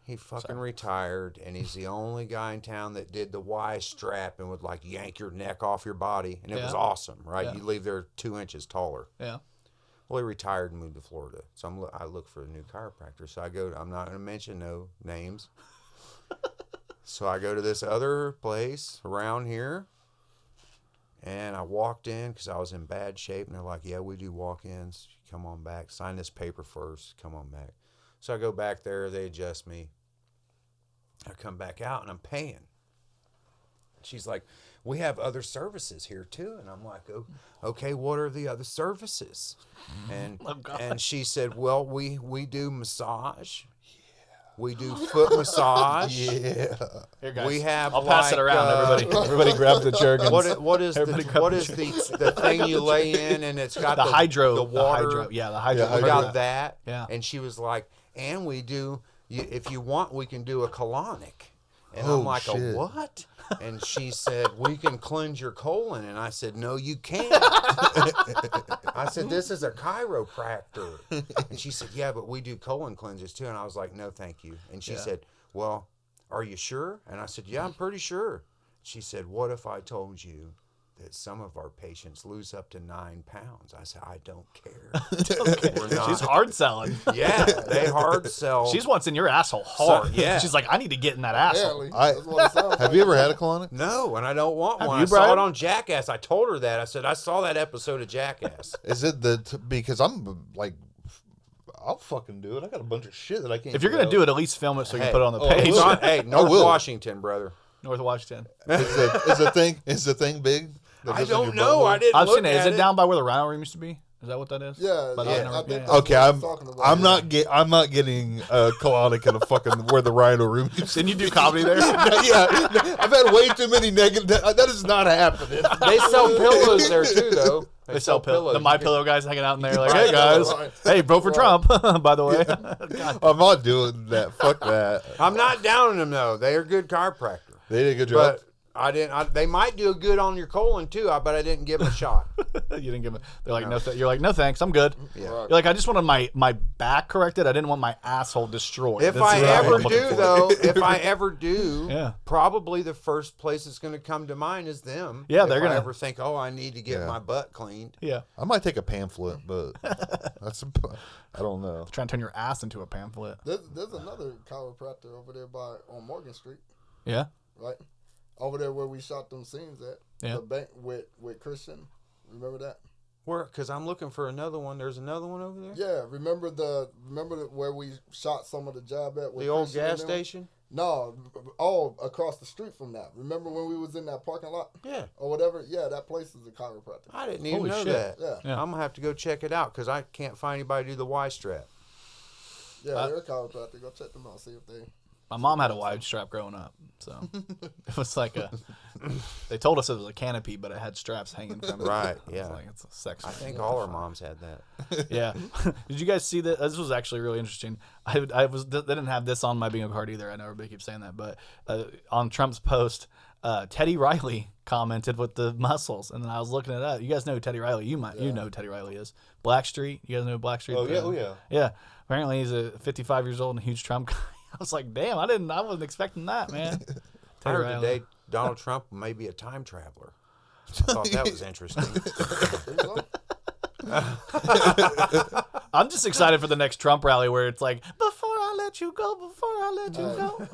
He fucking retired, and he's the only guy in town that did the Y strap and would like yank your neck off your body, and it was Yeah. awesome, right? Yeah. You leave there 2 inches taller. Yeah. Well, he retired and moved to Florida, so I look for a new chiropractor. So I go. I'm not going to mention no names. So I go to this other place around here, and I walked in because I was in bad shape, and they're like, "Yeah, we do walk-ins. Come on back. Sign this paper first. Come on back." So I go back there. They adjust me. I come back out, and I'm paying. She's like, "We have other services here too," and I'm like, "Oh, okay. What are the other services?" And and she said, "Well, we do massage. We do foot massage. Yeah. Here, guys. We have. I'll pass it like, around, everybody. Everybody grab the jergens. What is Everybody grab the thing you lay in and it's got the hydro, the water, the hydro, yeah, the hydro. Yeah, we hydro. got that. Yeah. And she was like, and we do, if you want, we can do a colonic. And Oh, I'm like, shit. a what? And she said, we can cleanse your colon. And I said, no, you can't. I said, this is a chiropractor. And she said, yeah, but we do colon cleanses too. And I was like, no, thank you. And she said, well, are you sure? And I said, yeah, I'm pretty sure. She said, what if I told you that some of our patients lose up to 9 pounds? I said, I don't care. We're not. She's hard selling. Yeah, they hard sell. She's wants in your asshole hard. yeah. She's like, I need to get in that asshole. Apparently, that's what it sounds Have like. you ever had a colonic? No, and I don't want one. you, I saw Brian? it on Jackass. I told her that. I said, I saw that episode of Jackass. Is it because I'm like, I'll fucking do it. I got a bunch of shit that I can't. If you're gonna do it, at least film it so you can Hey. put it on the Oh, page. will. Not, hey, North will. Washington, brother. North Washington. Is the thing big? that I goes in don't your know. butthole? I didn't I've look seen it. Is at it down by where the Rhino Room used to be? Is that what that is? Yeah, But yeah, I never- I think yeah. that's Okay, what I I'm was talking about. I'm not getting a colonic in a fucking where the Rhino Room used to Didn't you do comedy there? yeah, I've had way too many negative. That is not happening. They sell pillows there too, though. They sell pillows. The You My can- Pillow guys hanging out in there like, hey guys, hey, vote for Trump. By the way, God. I'm not doing that. Fuck that. I'm not downing them though. They are good chiropractor. They did a good job. But I didn't. They might do good on your colon too. But I didn't give them a shot. You didn't give them. They're like, no. You're like, no thanks, I'm good. Yeah. You're like, I just wanted my back corrected. I didn't want my asshole destroyed. If This I is what ever I'm looking do for. though, if I ever do, Yeah. probably the first place that's going to come to mind is them. Yeah, if they're gonna- I ever think, oh, I need to get Yeah. my butt cleaned. Yeah, I might take a pamphlet, but I don't know. trying to turn your ass into a pamphlet. There's another chiropractor over there on Morgan Street, Yeah, right? Over there where we shot them scenes at. Yeah. The bank with Christian. Remember that? Where? Because I'm looking for another one. There's another one over there. Yeah. Remember where we shot some of the job at? With The old Christian and gas them? station. No, all across the street from that. Remember when we was in that parking lot Yeah. or whatever? Yeah, that place is a chiropractor. I didn't even Holy know shit. that. Yeah. Yeah. I'm gonna have to go check it out because I can't find anybody to do the Y strap. Yeah, they're a chiropractor. Go check them out. See if they. my mom had a wide strap growing up, so it was like they told us it was a canopy, but it had straps hanging from it. Right, It's yeah. like it's a section. I think all our moms had that. Yeah. Did you guys see that? This was actually really interesting. They didn't have this on my bingo card either. I know everybody keeps saying that, but on Trump's post, Teddy Riley commented with the muscles, and then I was looking it up. You guys know who Teddy Riley. You know who Teddy Riley is. Blackstreet. You guys know who Blackstreet? Oh, yeah, oh, yeah. Yeah. Apparently he's a 55 years old and a huge Trump guy. I was like, damn, I wasn't expecting that, man. I heard Riley. today Donald Trump may be a time traveler. I thought that was interesting. I'm just excited for the next Trump rally where it's like, before I let you go, before I let you go.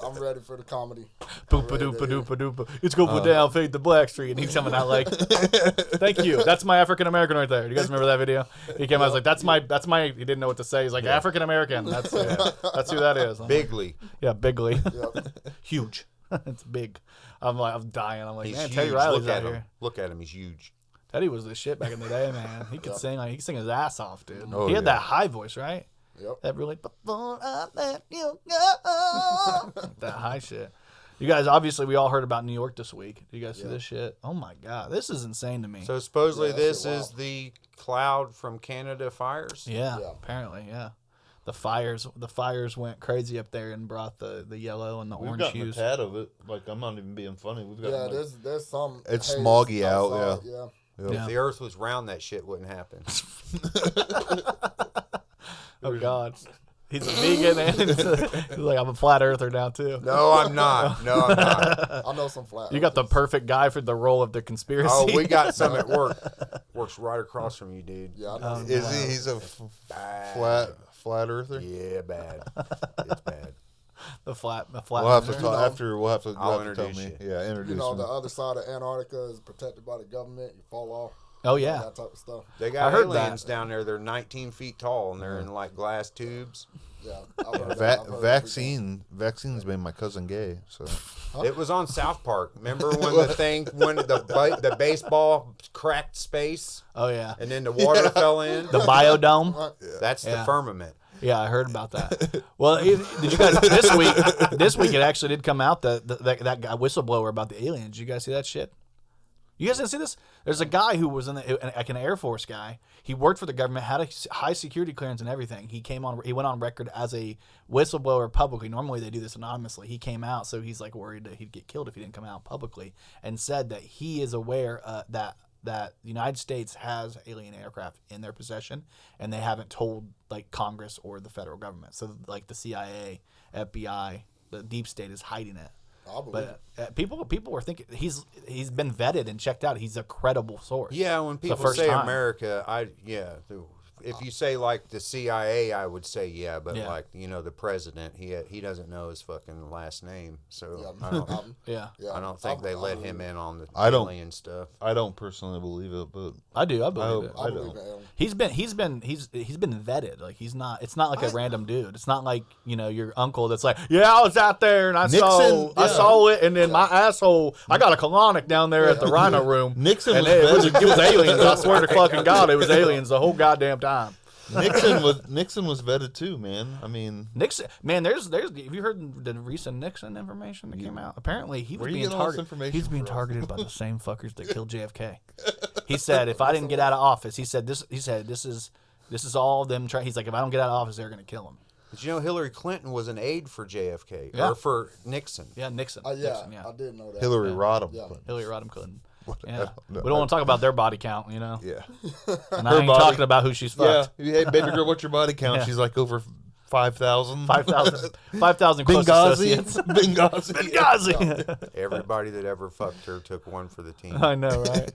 I'm ready for the comedy. Boopa doopa doopa doopa. It's going down, fade to Blackstreet, and he's coming out like, "Thank you, that's my African American right there." Do you guys remember that video? He came out, was like, "That's my." He didn't know what to say. He's like, "African American." That's who that is. I'm like, Bigly. yeah, bigly, Yep. huge. It's big. I'm dying. I'm like, He's man, huge. Teddy Riley's Look out at him. here. Look at him. He's huge. Teddy was the shit back in the day, man. He could sing. Like, he could sing his ass off, dude. Oh, he had yeah. that high voice, right? Yep. That really before I let you go. That high shit. You guys, obviously, we all heard about New York this week. Do you guys see this shit? Oh my god, this is insane to me. So supposedly Yeah, this that's is the cloud from Canada fires. yeah, Yeah. apparently, yeah. The fires went crazy up there and brought the yellow and the We've orange gotten hues. a tad of it. Like, I'm not even being funny. We've got Yeah, there's some. It's haze smoggy out, outside, yeah. Yeah. Yeah. If the Earth was round, that shit wouldn't happen. Oh god, he's a vegan and he's like, I'm a flat earther now too. No, I'm not. No, I'm not. I know some flat. You got the perfect guy for the role of the conspiracy. Oh, we got some at work. Works right across from you, dude. Yeah, I know. some Is flat- he? He's a flat earther. Yeah, bad. It's bad. the flat. We'll have to earther. talk after. We'll have to. I'll you'll have to tell introduce me. you. Yeah, introduce You know, him. the other side of Antarctica is protected by the government. You fall off. Oh yeah, That type of stuff. They got I heard aliens that. down there. They're 19 feet tall and they're in like glass tubes. Yeah. I've heard that. I've heard Vaccines made my cousin gay. So It was on South Park. Remember when the baseball cracked space oh yeah. and then the water fell in? The biodome. That's the Yeah. firmament. Yeah, I heard about that. Well, did you guys this week it actually did come out that guy whistleblower about the aliens. Did you guys see that shit? You guys didn't see this? There's a guy who was like an Air Force guy. He worked for the government, had a high security clearance and everything. He went on record as a whistleblower publicly. Normally they do this anonymously. He came out, so he's like worried that he'd get killed if he didn't come out publicly, and said that he is aware that the United States has alien aircraft in their possession, and they haven't told like Congress or the federal government. So like the CIA, FBI, the deep state is hiding it. I believe it. But people were thinking he's been vetted and checked out. He's a credible source. Yeah, when people first say time. America, if you say like the CIA, I would say yeah, but Yeah. like the president, he doesn't know his fucking last name, so Yeah, Yeah, I don't think they let him in on the I don't- alien stuff. I don't personally believe it, but I do. I believe it. I I believe don't. it. He's been vetted. Like he's not. It's not like a random dude. It's not like your uncle that's like, yeah, I was out there and I Nixon, yeah. saw it, and then my asshole, I got a colonic down there at the Rhino Room. Nixon and was it was aliens. I swear to fucking God, it was aliens the whole goddamn time. Nixon was vetted too, man. I mean, Nixon, man, there's. Have you heard the recent Nixon information that came out? Apparently, he was Where you being getting all this targeted. information He's being from? targeted by the same fuckers that killed JFK. He said if I didn't get out of office, he said this is all them trying. He's like, if I don't get out of office, they're gonna kill him. Did you know Hillary Clinton was an aide for JFK Yeah. or for Nixon? Yeah, Nixon. Yeah, Nixon, I did know that. Hillary Rodham. Yeah. Hillary Rodham Clinton. Yeah. don't know. We don't want to talk about their body count, you know. Yeah. And I ain't body- talking about who she's fucked. Yeah. Hey, baby girl, what's your body count? Yeah. She's like over 5,000. 5,000 close Benghazi. associates. Benghazi. Benghazi. Everybody that ever fucked her took one for the team. I know, right?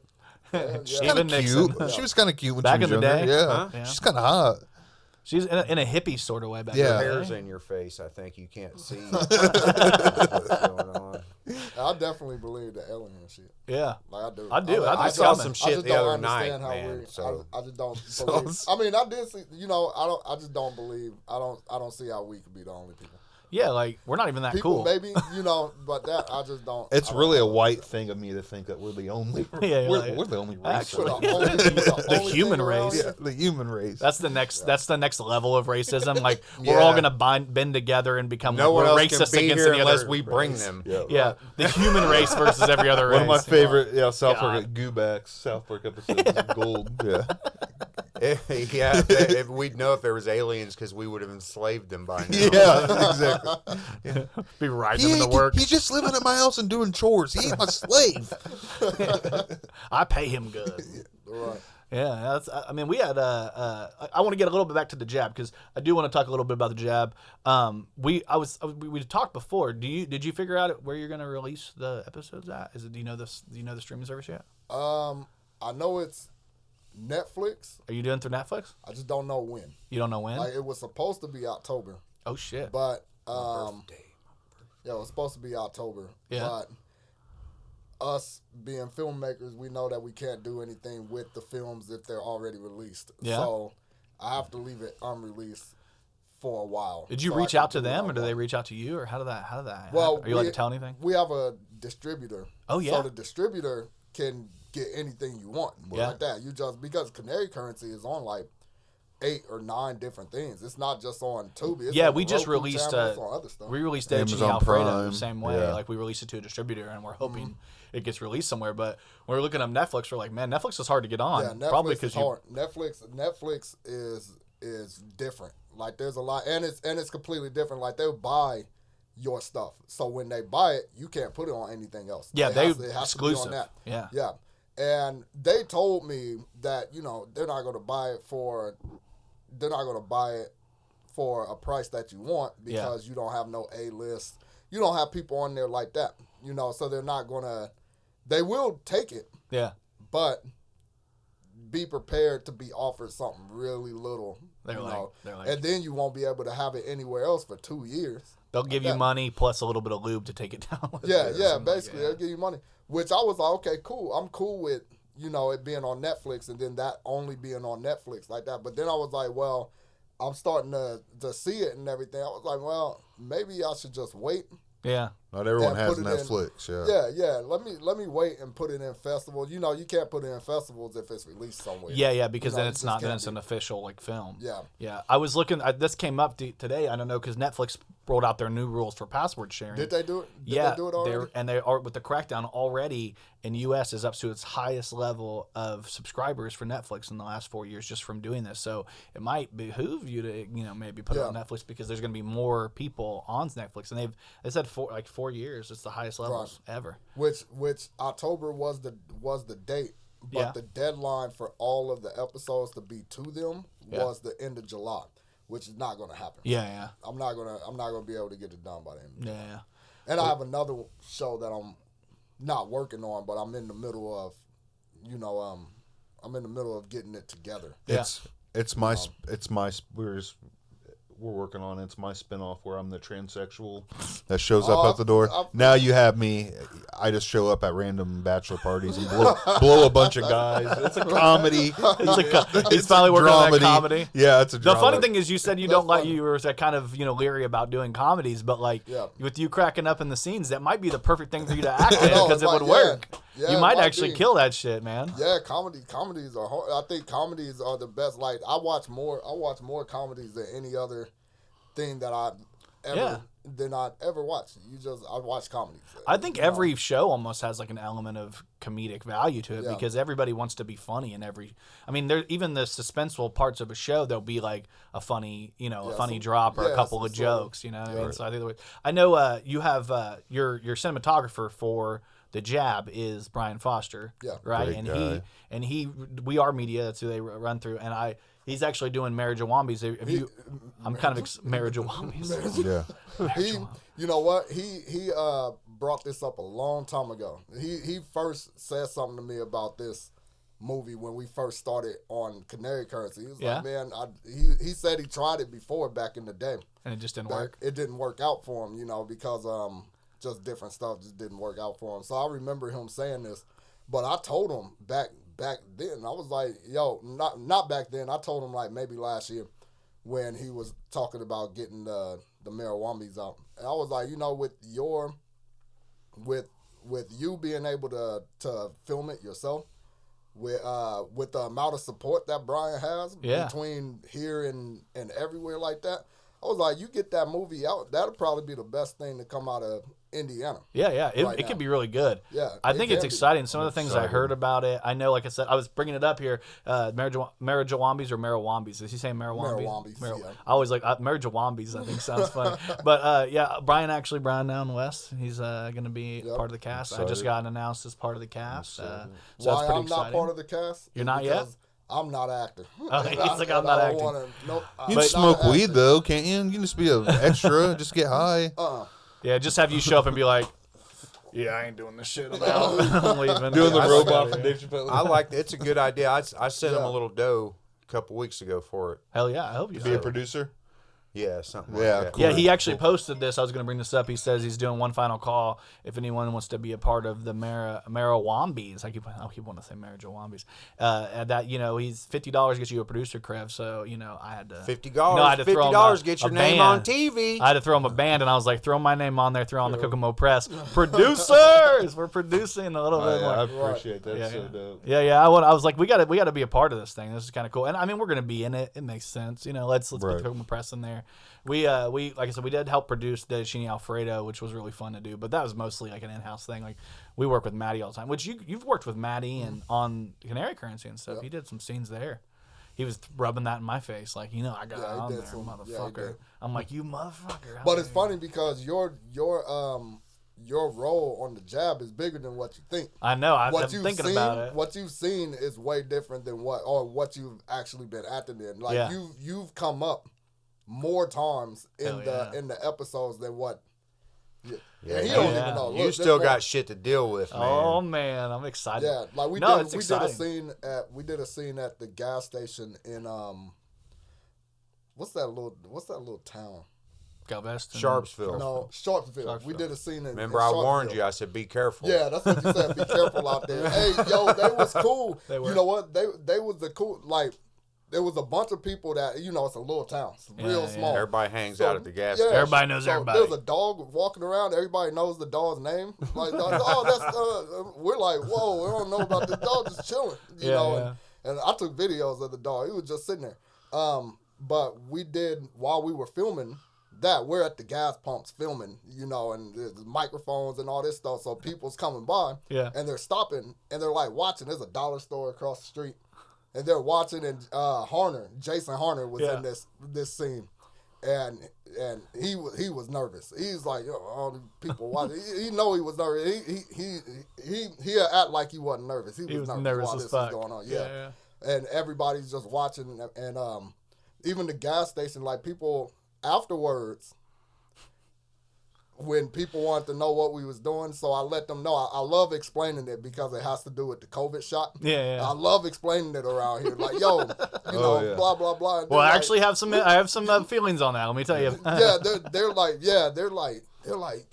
Yeah. Even Nixon. Cute. She was kind of cute when Back she was in the younger. day? Yeah. Huh? Yeah. She's kind of hot. She's in a hippie sort of way back Yeah. in the Hairs day. in your face, I think you can't see what's going on. I definitely believe the alien shit. Yeah. Like I do. I do. I think saw so, some man. shit just the don't other night, understand how man. weird. So I just don't believe. I mean, I did see. I just don't believe. I don't see how we could be the only people. Yeah, like we're not even that People cool. maybe, but that I just don't. It's I don't really a know. white thing of me to think that we're the only. Yeah, we're, like- we're the only race. Actually, The only human thing around race. here. Yeah, the human race. That's the next level of racism. Like we're all Yeah. gonna bend together and become no like, one we're else can racist be against here any unless other we bring race. them. Yeah, the human race versus every other race. One of my favorite, South God. Park Goobacks, South Park episodes is gold. Yeah. Yeah, if we'd know if there was aliens because we would have enslaved them by now. Yeah, exactly. Be riding them to work. He's just living at my house and doing chores. He ain't my slave. I pay him good. Right. Yeah, that's. I mean, we had. I want to get a little bit back to the jab because I do want to talk a little bit about the jab. We talked before. Did you figure out where you're going to release the episodes at? Is it? Do you know the streaming service yet? I know it's Netflix. Are you doing through Netflix? I just don't know when. You don't know when? Like it was supposed to be October, Oh shit. but yeah, it was supposed to be October. Yeah. But us being filmmakers, we know that we can't do anything with the films if they're already released. Yeah. So I have to leave it unreleased for a while. Did you so I reach can out to do what them, I or do they want. reach out to you, or how did that? Well, are you allowed to tell anything? We have a distributor. Oh, yeah? So the distributor can get anything you want. Yeah. Like that. You just because Canary Currency is on like 8 or 9 different things. It's not just on Tubi. It's Yeah, on we the just Roku released channel, it's on other stuff. we released Amazon Jimmy Alfredo the Prime. same way. Yeah. Like we released it to a distributor, and we're hoping it gets released somewhere. But when we're looking up Netflix, we're like, man, Netflix is hard to get on. Yeah, Netflix Probably is because hard. Netflix is different. Like there's a lot, and it's completely different. Like they'll buy your stuff, so when they buy it, you can't put it on anything else. Yeah, it they has to be exclusive. on that. Yeah. Yeah. And they told me that, they're not going to buy it for a price that you want because you don't have no A-list. You don't have people on there like that, so they're not going to, they will take it, Yeah. but be prepared to be offered something really little, They're like- and then you won't be able to have it anywhere else for 2 years. They'll give you that. money plus a little bit of lube to take it down. with Yeah, it or yeah, something like basically that. they'll give you money, which I was like, okay, cool. I'm cool with, it being on Netflix and then that only being on Netflix like that. But then I was like, well, I'm starting to see it and everything. I was like, well, maybe I should just wait. Yeah. Not everyone Yeah, has put it in- Netflix. Yeah. Yeah. Let me wait and put it in festivals. You can't put it in festivals if it's released somewhere. Yeah, because then You it's just not. Then can't it's an official film. Yeah. Yeah. I was looking. This came up today. I don't know because Netflix rolled out their new rules for password sharing. Did they do it? Did Yeah, they do it already? they are with the crackdown already in U.S. is up to its highest level of subscribers for Netflix in the last 4 years just from doing this. So it might behoove you to maybe put it on Netflix because there's going to be more people on Netflix, and they said 4 years it's the highest levels ever. Which October was the date, but the deadline for all of the episodes to be to them was the end of July, which is not going to happen. Yeah. I'm not gonna be able to get it done by then. Yeah. And I have another show that I'm not working on, but I'm in the middle of, I'm in the middle of getting it together. Yeah. We're working on it. It's my spinoff where I'm the transsexual that shows up at the door. Now you have me. I just show up at random bachelor parties and blow a bunch of guys. It's a comedy. He's finally working on that dramedy. comedy. Yeah, it's a The drama. funny thing is, you said you don't like funny. you were kind of leery about doing comedies, but with you cracking up in the scenes, that might be the perfect thing for you to act in know, because it it would might- work. yeah, You it might might actually be. kill that shit, man. Yeah, comedies are hard. I think comedies are the best. Like I watch more comedies than any other thing that ever watch. I watch comedies. I think every show almost has like an element of comedic value to it because everybody wants to be funny in every. I mean, there even the suspenseful parts of a show, there'll be like a funny, a funny drop or a couple of jokes. You know what I mean? So I think I know you have your cinematographer for The Jab is Brian Foster, right? Great And guy. We Are Media. That's who they run through, and he's actually doing Marriage of Wombies. I'm kind of Marriage of Wombies. Yeah. You know what? He brought this up a long time ago. He first said something to me about this movie when we first started on Canary Currency. He was like, man, he said he tried it before back in the day. And it just didn't work? It didn't work out for him, because just different stuff just didn't work out for him. So I remember him saying this. But I told him back then, I was like, yo, not back then. I told him like maybe last year when he was talking about getting the marijuana out. And I was like, with you being able to film it yourself, with the amount of support that Brian has between here and everywhere like that, I was like, you get that movie out, that'll probably be the best thing to come out of Indiana. Yeah. It could be really good. Yeah. I think it's exciting. Some of the things I heard about it, I know, like I said, I was bringing it up here, Marriage-a-Wombies or Marrow-Wombies. Is he saying Marrow-Wombies? Yeah. I always like Marriage-a-Wombies, I think sounds funny. But Brian down west, he's going to be part of the cast. I just got announced as part of the cast. So why that's pretty I'm exciting. not part of the cast? You're not yet? I'm not an actor. Oh, he's like, I'm not acting. You can smoke weed though, can't you? You can just be an extra, just get high. Yeah, just have you show up and be like, yeah, I ain't doing this shit. I'm out. I'm leaving. Doing the robot from Dave Chappelle. I like it. It's a good idea. I sent him a little dough a couple weeks ago for it. Hell yeah, I hope you Be a producer. Yeah, something like that. cool. Yeah, he actually posted this. I was going to bring this up. He says he's doing one final call if anyone wants to be a part of the Marrow-Wombies. I keep wanting to say Marriage-a-Wombies. That he's $50 gets you a producer cred. So I had to $50. I had to throw him $50 get your a name band. on TV. I had to throw him a band, and I was like, throw my name on there, throw on the Kokomo Press. Producers, we're producing a little bit more. I appreciate that. So dope. Yeah. I was like, we got to be a part of this thing. This is kind of cool, and I mean, we're gonna be in it. It makes sense. Let's put Kokomo Press in there. We like I said, we did help produce Dedicini Alfredo, which was really fun to do, but that was mostly like an in-house thing. Like we work with Maddie all the time, which you've worked with Maddie and on Canary Currency and stuff. He did some scenes there. He was rubbing that in my face, like I got on there, motherfucker. I'm like, you motherfucker. But it's funny because your role on the Jab is bigger than what you think. I know. I'm thinking about it. What you've seen is way different than what you've actually been acting in. Like you've come up more times in the episodes than what. Yeah, he don't even know. You still got shit to deal with, man. Oh man, I'm excited. Yeah, like we did a scene at the gas station in what's that little town? Galveston. Sharpsville. No, Sharpsville. We did a scene in. Remember, in I Sharpsville. warned you. I said, be careful. Yeah, that's what you said. Be careful out there. Hey, yo, they was cool. They were. You know what? They was the cool. Like, there was a bunch of people that it's a little town, it's real small. Everybody hangs out at the gas station. Everybody knows everybody. There's a dog walking around. Everybody knows the dog's name. Like, oh, that's. We're like, whoa, we don't know about this dog just chilling. You know. And I took videos of the dog. He was just sitting there. But we did while we were filming. We're at the gas pumps filming, and there's microphones and all this stuff. So people's coming by, and they're stopping, and they're like watching. There's a dollar store across the street, and they're watching. And Jason Harner was in this scene, and he was nervous. He's like, all the people watching. He know he was nervous. He act like he wasn't nervous. He was nervous while this was going on. Yeah, and everybody's just watching, and even the gas station, like people. Afterwards, when people wanted to know what we was doing, so I let them know. I love explaining it because it has to do with the COVID shot. Yeah. I love explaining it around here. Like, yo, blah, blah, blah. Well, I actually have some feelings on that. Let me tell you. they're like,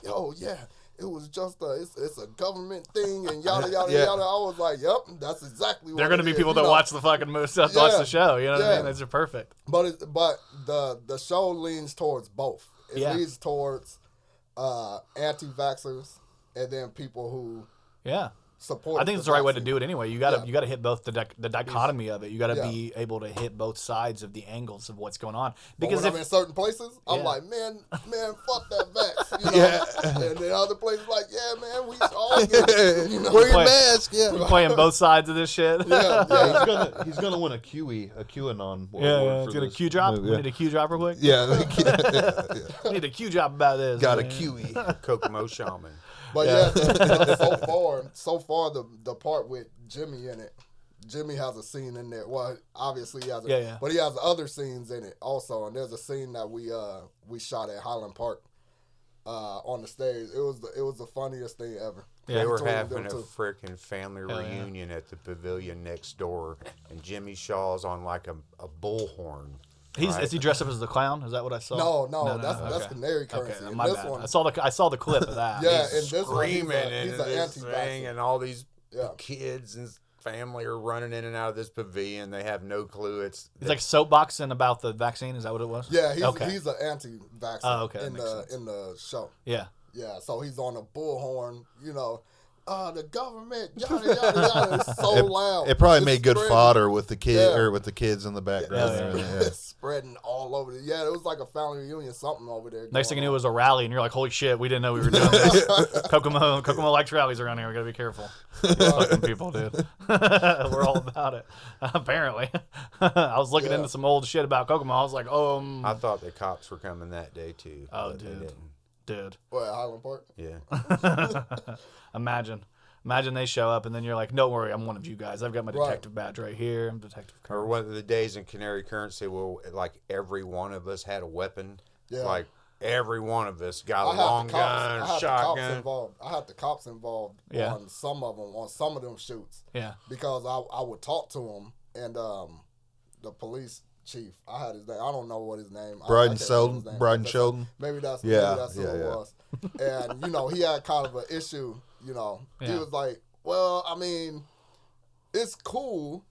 yo, yeah. It was just it's a government thing and yada yada yada. I was like, yep, that's exactly what. They're gonna be people that watch the fucking watch the show. You know what I mean? That's perfect. But the show leans towards both. It leans towards anti-vaxxers and then people who support. I think it's the right way to do it anyway. You gotta hit both the dichotomy of it. You gotta be able to hit both sides of the angles of what's going on. Because when I'm in certain places, I'm like, man, fuck that vax. You know? And then other places like, yeah, man, we all get it. You know? Wear your mask. Yeah. we're playing both sides of this shit. Yeah. He's gonna win a QAnon. It's gonna Q drop. We need a Q drop real quick. Yeah. We need a Q drop about this. Got a man. QE. Kokomo shaman. But so far the part with Jimmy in it, Jimmy has a scene in there. Well, obviously he has but he has other scenes in it also. And there's a scene that we shot at Highland Park on the stage. It was the funniest thing ever. They were having a freaking family reunion at the pavilion next door, and Jimmy Shaw's on like a bullhorn. Is he dressed up as the clown? Is that what I saw? No, that's Canary Currency. Okay, In my this bad. one, I saw the clip of that. yeah, in this one, Screaming he's into an this anti-vaxxer. thing, and all these kids and family are running in and out of this pavilion. They have no clue. He's like soapboxing about the vaccine. Is that what it was? Yeah, he's an anti-vaxxer in the show. Yeah. Yeah, so he's on a bullhorn, you know. The government, yada yada yada. It's so loud. It probably It's made good spreading. fodder with the kid or with the kids in the background. It's spreading all over. It was like a family reunion, something over there. Next thing you knew, it was a rally, and you're like, "Holy shit, we didn't know we were doing this." Kokomo likes rallies around here. We gotta be careful. These fucking people, dude. We're all about it. Apparently, I was looking into some old shit about Kokomo. I was like, I thought the cops were coming that day too. Oh, but they dude. didn't. Dude. What, Highland Park? Yeah. Imagine they show up, and then you're like, "Don't worry, I'm one of you guys. I've got my detective badge right here. I'm Detective Keirns." Or one of the days in Canary Currency where like every one of us had a weapon. Yeah. Like every one of us got a long gun, shotgun. I had the cops involved on some of them, on some of them shoots. Yeah. Because I would talk to them, and the police chief, I had his name. I don't know what his name. Bryden Sheldon. Maybe that's who Yeah. it was. And he had kind of an issue. He was like, "Well, I mean, it's cool,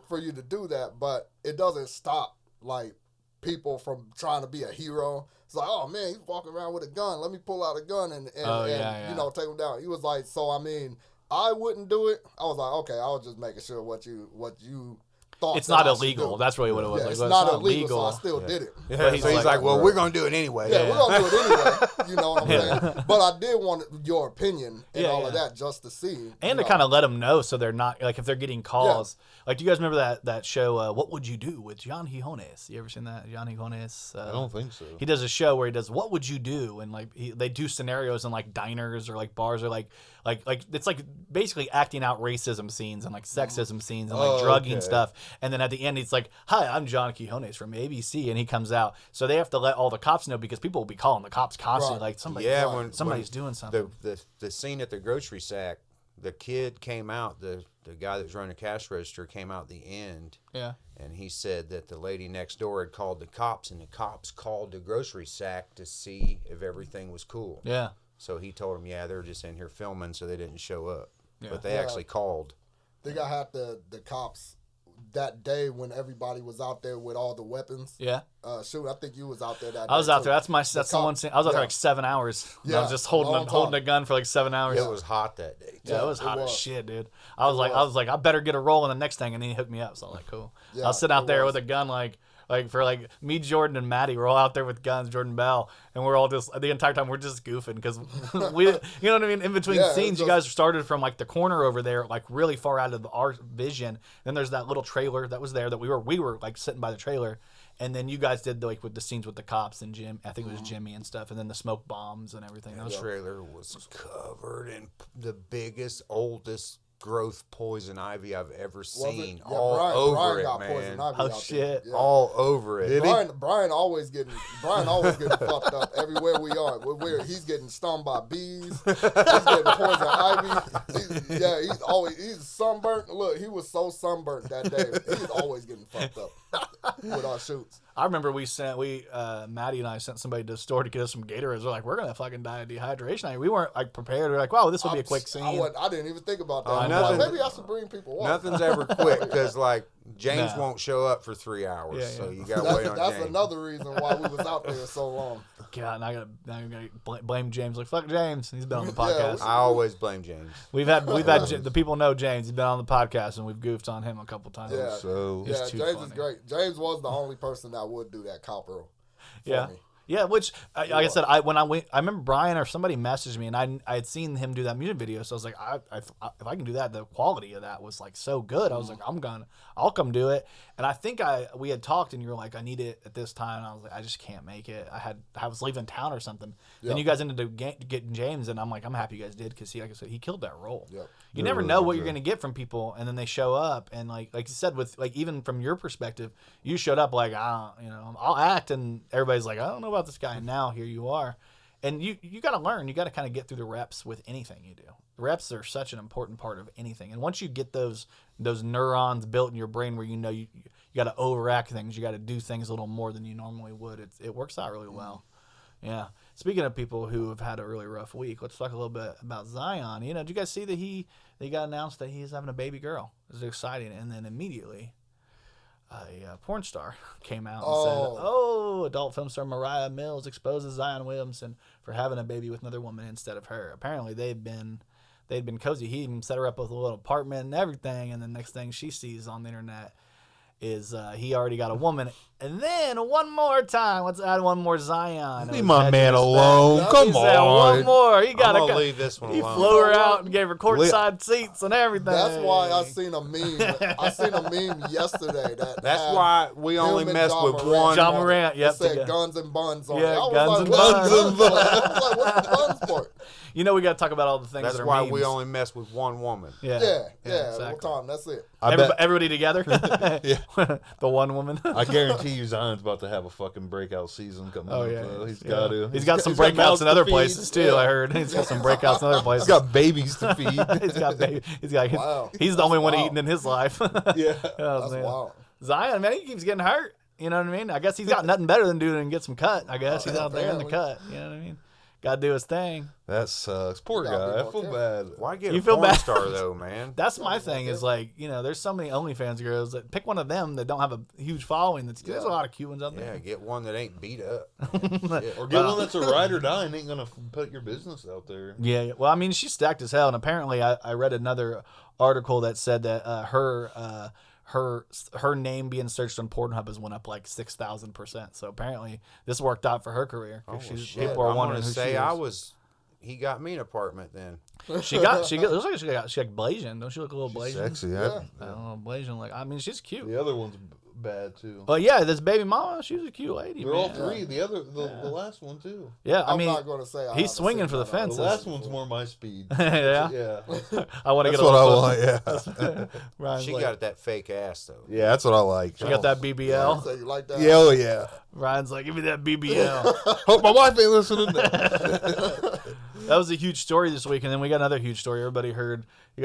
for you to do that, but it doesn't stop like people from trying to be a hero." It's like, "Oh man, he's walking around with a gun. Let me pull out a gun and take him down." He was like, "So I mean, I wouldn't do it." I was like, "Okay, I was just making sure what you thought." It's not illegal. That's really what it was. Yeah, Like, it's well, not illegal, so I still did it. Yeah, so he's like, "Well, we're gonna do it anyway." Yeah, we're gonna do it anyway. You know what I'm saying? But I did want your opinion and all of that just to see. And to kind of let them know so they're not, like, if they're getting calls. Like, do you guys remember that show, What Would You Do, with John Gijones? You ever seen that? John Gijones? I don't think so. He does a show where he does What Would You Do? And, like, they do scenarios in, like, diners or, like, bars or, like it's, like, basically acting out racism scenes and, like, sexism scenes and, like, drugging stuff. And then at the end, he's like, "Hi, I'm John Gijones from ABC." And he comes out. So they have to let all the cops know because people will be calling the cops constantly. Like, somebody's doing something. The scene at the grocery sack, the kid came out, the guy that was running the cash register came out at the end. Yeah. And he said that the lady next door had called the cops, and the cops called the grocery sack to see if everything was cool. Yeah. So he told them, they were just in here filming, so they didn't show up. Yeah. But they actually called. I think I had the cops that day when everybody was out there with all the weapons. Yeah. Shoot, I think you was out there that day. I was out too. there. That's the one scene. I was out there like 7 hours. Yeah, I was just holding a gun for like 7 hours. It was hot that day. Yeah, it was hot as shit, dude. I was like, I better get a roll in the next thing, and then he hooked me up. So I'm like, cool. Yeah, I was sitting out there with a gun, like for like me, Jordan, and Maddie. We're all out there with guns, Jordan Bell, and we're all just the entire time we're just goofing because we, you know what I mean. In between scenes, you guys started from like the corner over there, like really far out of our vision. Then there's that little trailer that was there that we were like sitting by the trailer. And then you guys did like with the scenes with the cops and Jim. I think it was Jimmy and stuff, and then the smoke bombs and everything. The trailer was covered in the biggest, oldest growth poison ivy I've ever seen. Yeah, all Brian over it, got man. poison ivy Oh out shit! there. Yeah. All over it. Brian always getting fucked up everywhere we are. He's getting stung by bees. He's getting poison ivy. He's sunburnt. Look, he was so sunburnt that day. He's always getting fucked up with our shoots. I remember Maddie and I sent somebody to the store to get us some Gatorades. We're like, we're gonna fucking die of dehydration. We weren't like prepared. We're like, wow, this will be a quick scene. I didn't even think about that. nothing- Maybe I should bring people water. Nothing's ever quick because like James No. won't show up for 3 hours, Yeah, so yeah. you got to wait on That's James. another reason why we was out there so long. God, and now I gotta blame James. Like, fuck James. He's been on the Yeah, podcast. I always blame James. We've had the people know James. He's been on the podcast, and we've goofed on him a couple times. Yeah. So It's Yeah, too James funny. is great. James was the only person that would do that copper for Yeah. me. Yeah, which like I said, when I went, I remember Brian or somebody messaged me, and I had seen him do that music video, so I was like, if I can do that, the quality of that was like so good. I was like, I'll come do it. And I think we had talked, and you were like, I need it at this time. And I was like, I just can't make it. I was leaving town or something. Then you guys ended up getting James, and I'm like, I'm happy you guys did because like I said, he killed that role. Yep. You never know what you're gonna get from people, and then they show up, and like you said, with like even from your perspective, you showed up like I'll act, and everybody's like, I don't know about this guy, and now here you are, and you got to learn, you got to kind of get through the reps with anything you do. The reps are such an important part of anything, and once you get those neurons built in your brain where you got to overact things, you got to do things a little more than you normally would. It works out really well. Yeah. Speaking of people who have had a really rough week, let's talk a little bit about Zion. Did you guys see that they got announced that he's having a baby girl? It was exciting, and then immediately a porn star came out and said, adult film star Mariah Mills exposes Zion Williamson for having a baby with another woman instead of her. Apparently they'd been cozy. He even set her up with a little apartment and everything, and the next thing she sees on the internet is he already got a woman. And then one more time, let's add one more Zion. leave my man alone. Come He said one on. more. He I'm got gonna to leave this one He alone. flew her out and gave her courtside seats and everything. That's why I seen a meme. I seen a meme yesterday. That's had why we him only and mess John with Morant. one. John Morant, It yep. said guns and buns on Yeah, it. I was guns like, and what's buns. I was like, what's the buns part? We got to talk about all the things That's that are why memes. we only mess with one woman. Yeah, exactly. one time. That's it. I bet. Everybody together? The one woman? I guarantee you, Zion's about to have a fucking breakout season coming Oh, up. yeah. So he's Yeah. got to. He's got some he's got breakouts mouths in to other feed. places, too, Yeah. I heard. He's got some breakouts in other places. He's got babies to feed. Wow. He's the only one Wow. eating in his life. Yeah. Oh, That's man. wild. Zion, man, he keeps getting hurt. You know what I mean? I guess he's got nothing better than doing and get some cut. I guess he's out there in the apparently. cut. You know what I mean? Got to do his thing. That sucks. Poor gotta be guy. I more feel careful. bad. Why get You a feel porn bad? star though, man? That's my thing is like, there's so many OnlyFans girls that pick one of them that don't have a huge following. There's a lot of cute ones out Yeah, there. get one that ain't beat up. Or get one that's a ride or die and ain't going to put your business out there. Yeah. Well, I mean, she's stacked as hell. And apparently I read another article that said that her name being searched on Pornhub has went up like 6,000%. So apparently this worked out for her career. 'Cause people are I'm wondering gonna who say she is. he got me an apartment then. She looks like she like Blasian. Don't she look a little Blasian? Sexy. Yeah. I don't know, Blasian. Like, I mean, she's cute. The other one's bad too. But yeah, this baby mama, she's a cute lady. They're man. all three. The last one too. Yeah, I I'm mean, not going to say I he's haven't swinging seen for the none of fences. The last one's more my speed. Yeah? Yeah. I want to get That's a what I little want. Yeah. Ryan's She like, got that fake ass though. Yeah, that's what I like. she got that You BBL. say you like that? Yeah, oh yeah. Ryan's like, give me that BBL. Hope my wife ain't listening. To That was a huge story this week, and then we got another huge story. Everybody heard. You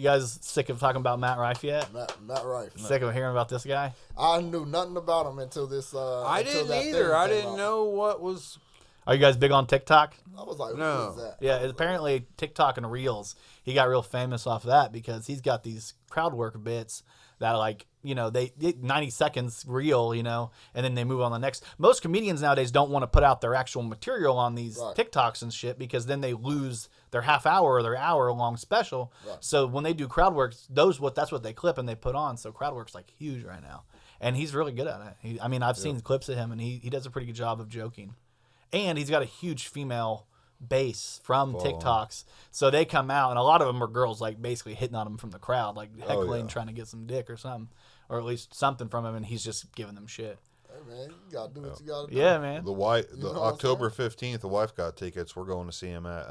guys sick of talking about Matt Rife yet? Not right. Sick of hearing about this guy? I knew nothing about him until this. I until didn't that either. thing I came didn't out. know what was. Are you guys big on TikTok? I was like, No. who is that? Yeah, apparently TikTok and Reels, he got real famous off that because he's got these crowd work bits that like, they 90 seconds reel, and then they move on the next. Most comedians nowadays don't want to put out their actual material on these Right. TikToks and shit because then they lose their half hour or their hour long special. Right. So when they do crowd work, that's what they clip and they put on. So crowd work's like huge right now. And he's really good at it. I've seen clips of him and he does a pretty good job of joking. And he's got a huge female base from TikToks. So they come out, and a lot of them are girls, like, basically hitting on him from the crowd, like, heckling, trying to get some dick or something. Or at least something from him, and he's just giving them shit. Hey, man, you got to do what you got to do. Yeah, man. the wife, know what I'm October 15th, the wife got tickets. We're going to see him at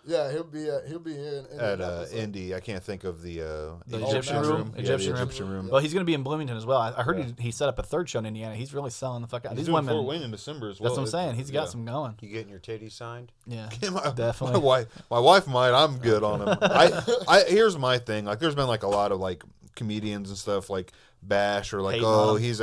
Yeah, he'll be here in Indy. I can't think of the Egyptian room? Yeah, Egyptian the room. Egyptian room. Well, he's going to be in Bloomington as well. I heard he set up a third show in Indiana. He's really selling the fuck out. He's These doing women. Fort Wayne in December as well. That's what I'm saying. He's got some going. You getting your titties signed? Yeah, My definitely. wife might. I'm good on him. I here's my thing. Like, there's been like a lot of like comedians and stuff like bash or like, Hating oh, on him. he's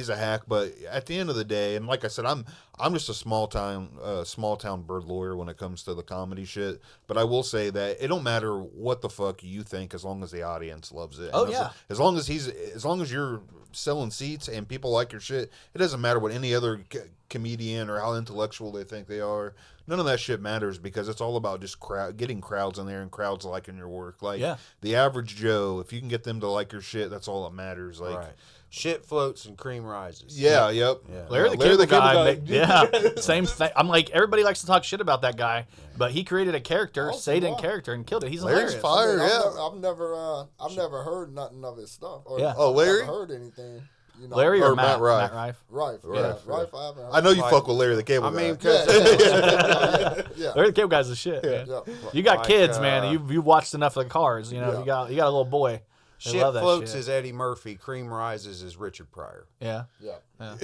a hack. But at the end of the day, and like I said, I'm just a small town bird lawyer when it comes to the comedy shit. But I will say that it don't matter what the fuck you think as long as the audience loves it. Oh, And yeah. as long as you're selling seats and people like your shit, it doesn't matter what any other comedian or how intellectual they think they are. None of that shit matters because it's all about just getting crowds in there and crowds liking your work. Like the average Joe, if you can get them to like your shit, that's all that matters. Like shit floats and cream rises. Yeah, yep. Yeah. Larry the Cable Guy. Same thing. I'm like, everybody likes to talk shit about that guy, but he created a character, stayed in character, and killed it. He's Larry's hilarious. fire. I've never heard nothing of his stuff. Or Larry? I've never heard anything. You know, Larry or Matt Rife? Matt Rife. Rife. Rife. I haven't heard. I know you fuck with Larry the Cable Guy. I mean, Yeah. Larry the Cable Guy's the shit. Man. Yeah. You got Like, kids, man. You watched enough of the cars. You know, Yeah. you got a little boy. They shit love that floats shit. is Eddie Murphy. Cream rises is Richard Pryor. Yeah. Yeah. Yeah.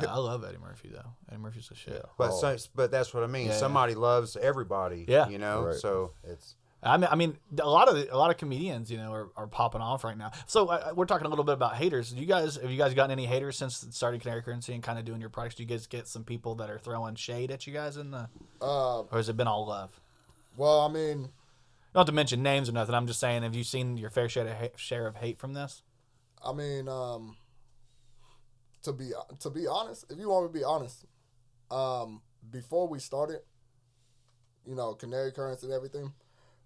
I love Eddie Murphy though. Eddie Murphy's a shit. But that's what I mean. Yeah, Somebody loves everybody. Yeah. You know. Right. So it's. I mean, a lot of comedians, you know, are popping off right now. So we're talking a little bit about haters. Have you guys gotten any haters since starting Canary Currency and kind of doing your products? Do you guys get some people that are throwing shade at you guys or has it been all love? Well, I mean, Not to mention names or nothing. I'm just saying, have you seen your fair share of hate from this? I mean, to be honest, if you want me to be honest, before we started, you know, Canary Currency and everything,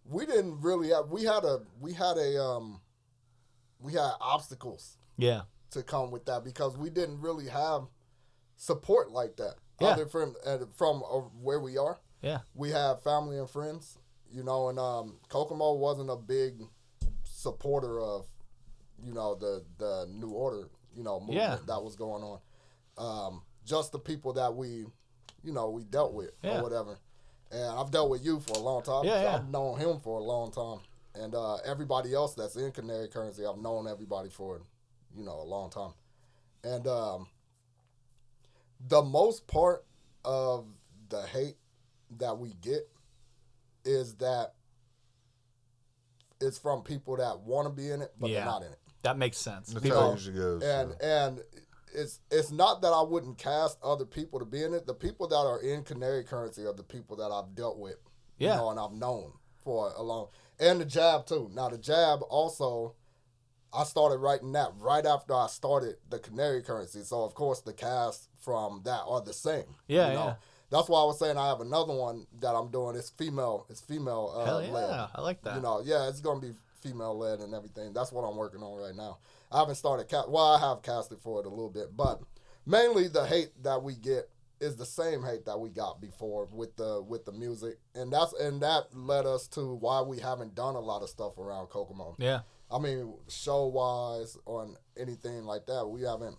we didn't really have, we had obstacles Yeah. to come with that because we didn't really have support like that. Yeah. Other from where we are. Yeah. We have family and friends, you know, and Kokomo wasn't a big supporter of, you know, the NuOrder, you know, movement that was going on. Just the people that we dealt with or whatever. And I've dealt with you for a long time. Yeah. I've known him for a long time. And everybody else that's in Canary Currency, I've known everybody for, you know, a long time. And the most part of the hate that we get is that it's from people that want to be in it, but they're not in it. That makes sense. That's People- how it usually goes. And it's not that I wouldn't cast other people to be in it. The people that are in Canary Currency are the people that I've dealt with, you know, and I've known for a long. And the Jab too. Now the Jab also, I started writing that right after I started the Canary Currency. So of course the cast from that are the same. Yeah, you know? yeah. That's why I was saying I have another one that I'm doing. It's female. Hell yeah, led. I like that. You know, yeah, it's gonna be female led and everything. That's what I'm working on right now. I haven't started I have casted for it a little bit, but mainly the hate that we get is the same hate that we got before with the music, and that led us to why we haven't done a lot of stuff around Kokomo. Yeah. I mean, show wise on anything like that, we haven't.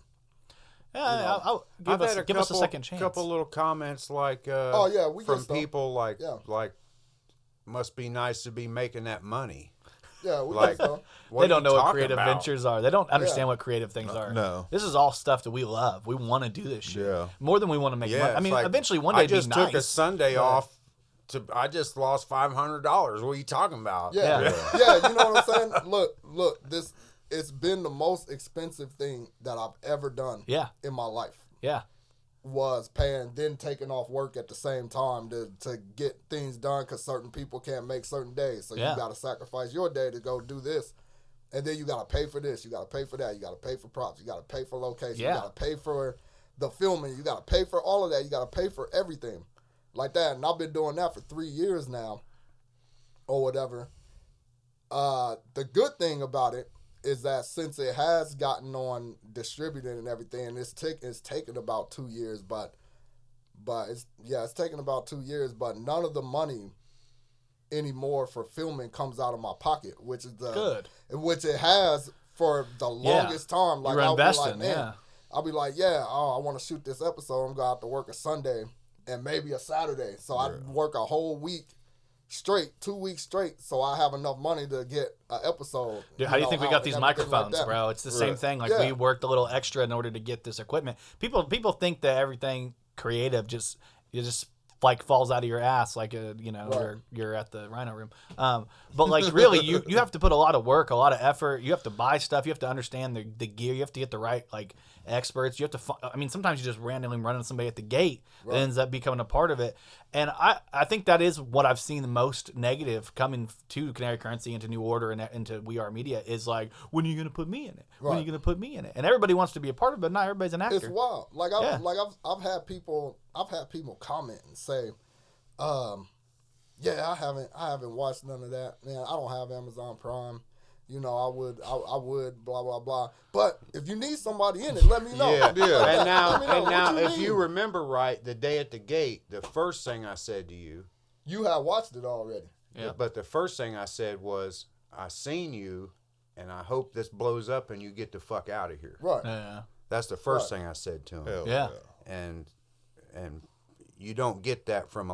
Yeah, I'll give us a second chance. Couple little comments like we from get stuff. people like must be nice to be making that money. Yeah, we Like, get stuff. They don't know what talking creative about? ventures are. They don't understand what creative things are. No. This is all stuff that we love. We want to do this shit. Yeah. More than we want to make money. I it's mean, like, eventually one day I just it'd be took a nice. Sunday off. I just lost $500. What are you talking about? Yeah, yeah. You know what I'm saying? Look. It's been the most expensive thing that I've ever done. Yeah. In my life. Yeah. Was paying, then taking off work at the same time to get things done because certain people can't make certain days. So you got to sacrifice your day to go do this. And then you got to pay for this. You got to pay for that. You got to pay for props. You got to pay for location. Yeah. You got to pay for the filming. You got to pay for all of that. You got to pay for everything like that. And I've been doing that for 3 years now or whatever. The good thing about it is that since it has gotten on distributed and everything, it's taken about 2 years, but it's taken about 2 years, but none of the money anymore for filming comes out of my pocket, which is Good. Which it has for the longest time. Like You're I'll investing, be like, I'll be like, I want to shoot this episode. I'm gonna have to work a Sunday and maybe a Saturday, so I work a whole week straight, 2 weeks straight, so I have enough money to get an episode. Dude, how do you think we got these microphones, like bro? It's the same thing. Like we worked a little extra in order to get this equipment. People think that everything creative just like falls out of your ass like you're at the Rhino Room. But like really you have to put a lot of work, a lot of effort. You have to buy stuff. You have to understand the gear. You have to get the right like experts. You have to sometimes you just randomly run into somebody at the gate that ends up becoming a part of it. And I think that is what I've seen the most negative coming to Canary Currency and to NuOrder and into We Are Media is like, when are you going to put me in it? When are you going to put me in it? And everybody wants to be a part of it, but not everybody's an actor. It's wild. Like I've had people comment and say, yeah, I haven't watched none of that. Man, I don't have Amazon Prime. You know, I would, blah blah blah. But if you need somebody in it, let me know. Yeah. And Let me know now, what if need. you remember right, the day at the gate, the first thing I said to you, You have watched it already. Yeah. but the first thing I said was, I seen you, and I hope this blows up and you get the fuck out of here. Right. Yeah. That's the first thing I said to him. Hell Yeah. And you don't get that from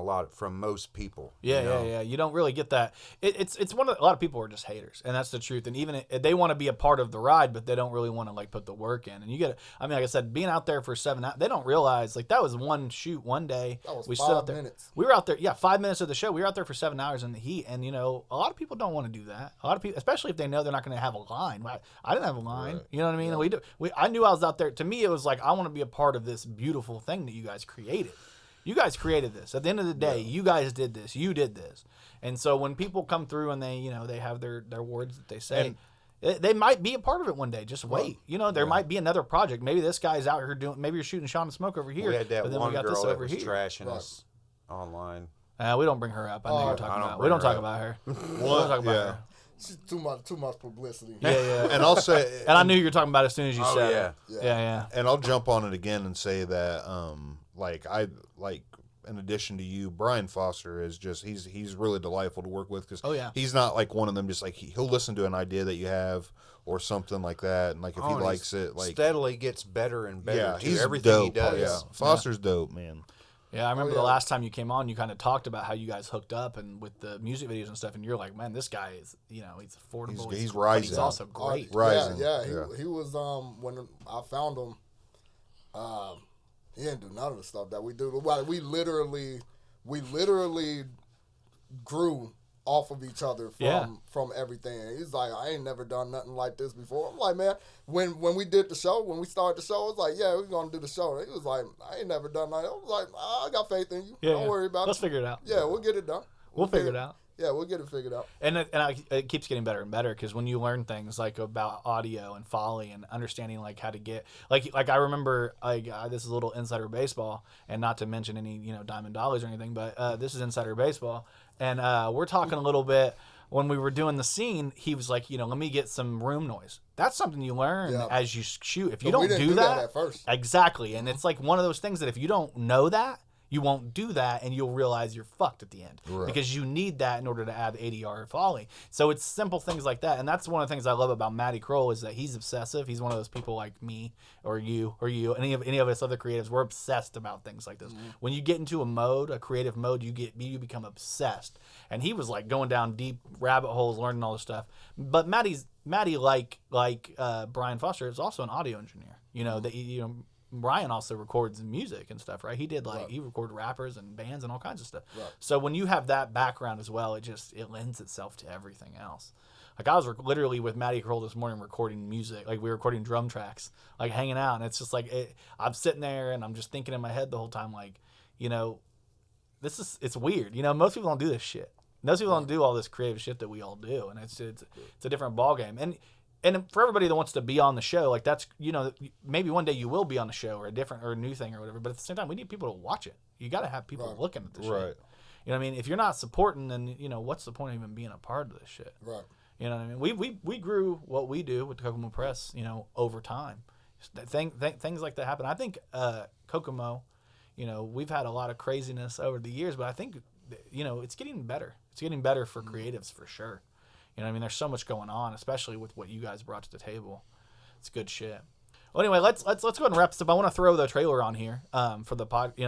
most people. Yeah. You don't really get that. It's a lot of people are just haters, and that's the truth. And even they want to be a part of the ride, but they don't really want to like put the work in. And you get, like I said, being out there for 7 hours, they don't realize like that was one shoot one day. That was we 5 stood out there. minutes. We were out there, 5 minutes of the show. We were out there for 7 hours in the heat, and a lot of people don't want to do that. A lot of people, especially if they know they're not going to have a line. I didn't have a line. Right. You know what I mean? Yeah. I knew I was out there. To me, it was like I want to be a part of this beautiful thing that you guys created. You guys created this. At the end of the day, you guys did this. You did this. And so when people come through and they have their words that they say, they might be a part of it one day. Just wait. There might be another project. Maybe this guy's out here maybe you're shooting Sean and Smoke over here. We had that but then one we got girl this that over was here. trashing us online. We don't bring her up. I know you're talking about. We don't talk about her. We don't talk about her. She's too much publicity. Yeah. And I'll say, And I knew you were talking about it as soon as you said yeah. it. Yeah. and I'll jump on it again and say that, in addition to you, Brian Foster is just he's really delightful to work with because he's not like one of them. Just like he'll listen to an idea that you have or something like that, and like if he likes it, like steadily gets better and better. yeah, too. he's everything dope. he does. Yeah, Foster's dope, man. Yeah, I remember the last time you came on, you kind of talked about how you guys hooked up and with the music videos and stuff, and you're like, man, this guy is, he's affordable. He's but rising. he's also great. Rising. He was when I found him. He didn't do none of the stuff that we do. We literally grew off of each other from everything. He's like, I ain't never done nothing like this before. I'm like, man, when we did the show, when we started the show, it was like, yeah, we're gonna do the show. He was like, I ain't never done that. I was like, I got faith in you. Don't worry about Let's it. figure it out. Yeah, we'll get it done. We'll figure it out. Yeah, we'll get it figured out. And it keeps getting better and better because when you learn things like about audio and Foley and understanding like how to get like I remember this is a little insider baseball and not to mention any Diamond Dollars or anything, but this is insider baseball and we're talking a little bit when we were doing the scene. He was like, let me get some room noise. That's something you learn as you shoot. If you don't do that at first, exactly, and it's like one of those things that if you don't know that. You won't do that, and you'll realize you're fucked at the end because you need that in order to add ADR or Foley. So it's simple things like that, and that's one of the things I love about Matty Kroll is that he's obsessive. He's one of those people like me or you, any of us other creatives. We're obsessed about things like this. Mm-hmm. When you get into a creative mode, you become obsessed. And he was like going down deep rabbit holes, learning all this stuff. But Matty, like Brian Foster, is also an audio engineer. Brian also records music and stuff, right? He did he recorded rappers and bands and all kinds of stuff. Right. So when you have that background as well, it lends itself to everything else. Like I was literally with Matty Kroll this morning recording music, like we were recording drum tracks, like hanging out, and it's just like I'm sitting there and I'm just thinking in my head the whole time, like, it's weird. Most people don't do this shit. Most people don't do all this creative shit that we all do, and it's a different ballgame. And for everybody that wants to be on the show, like that's, maybe one day you will be on the show or a new thing or whatever. But at the same time, we need people to watch it. You got to have people looking at the shit. Right. You know what I mean? If you're not supporting, then, what's the point of even being a part of this shit? Right. You know what I mean? We grew what we do with the Kokomo Press, over time. Things like that happen. I think Kokomo, we've had a lot of craziness over the years, but I think, it's getting better. It's getting better for creatives for sure. There's so much going on, especially with what you guys brought to the table. It's good shit. Well, anyway, let's go ahead and wrap this up. I want to throw the trailer on here for the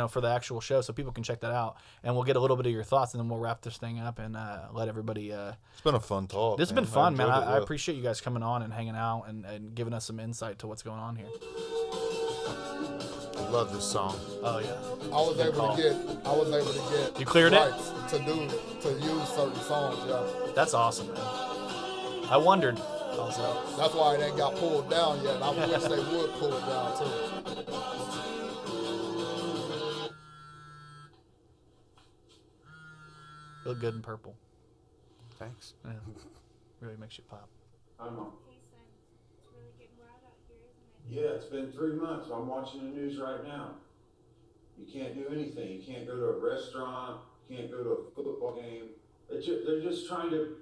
for the actual show, so people can check that out, and we'll get a little bit of your thoughts, and then we'll wrap this thing up and let everybody. It's been a fun talk. This has been fun, man. I appreciate you guys coming on and hanging out and giving us some insight to what's going on here. Love this song. Oh yeah. I was able to get. You cleared it? rights to use certain songs. Yeah. That's awesome, man. I wondered also. That's why it ain't got pulled down yet. And I wish they would pull it down too. You look good in purple. Thanks. Yeah. Really makes you pop. I'm on. Hey, son, it's really getting wild out here, isn't it? Yeah, it's been 3 months. I'm watching the news right now. You can't do anything. You can't go to a restaurant. You can't go to a football game. They're just trying to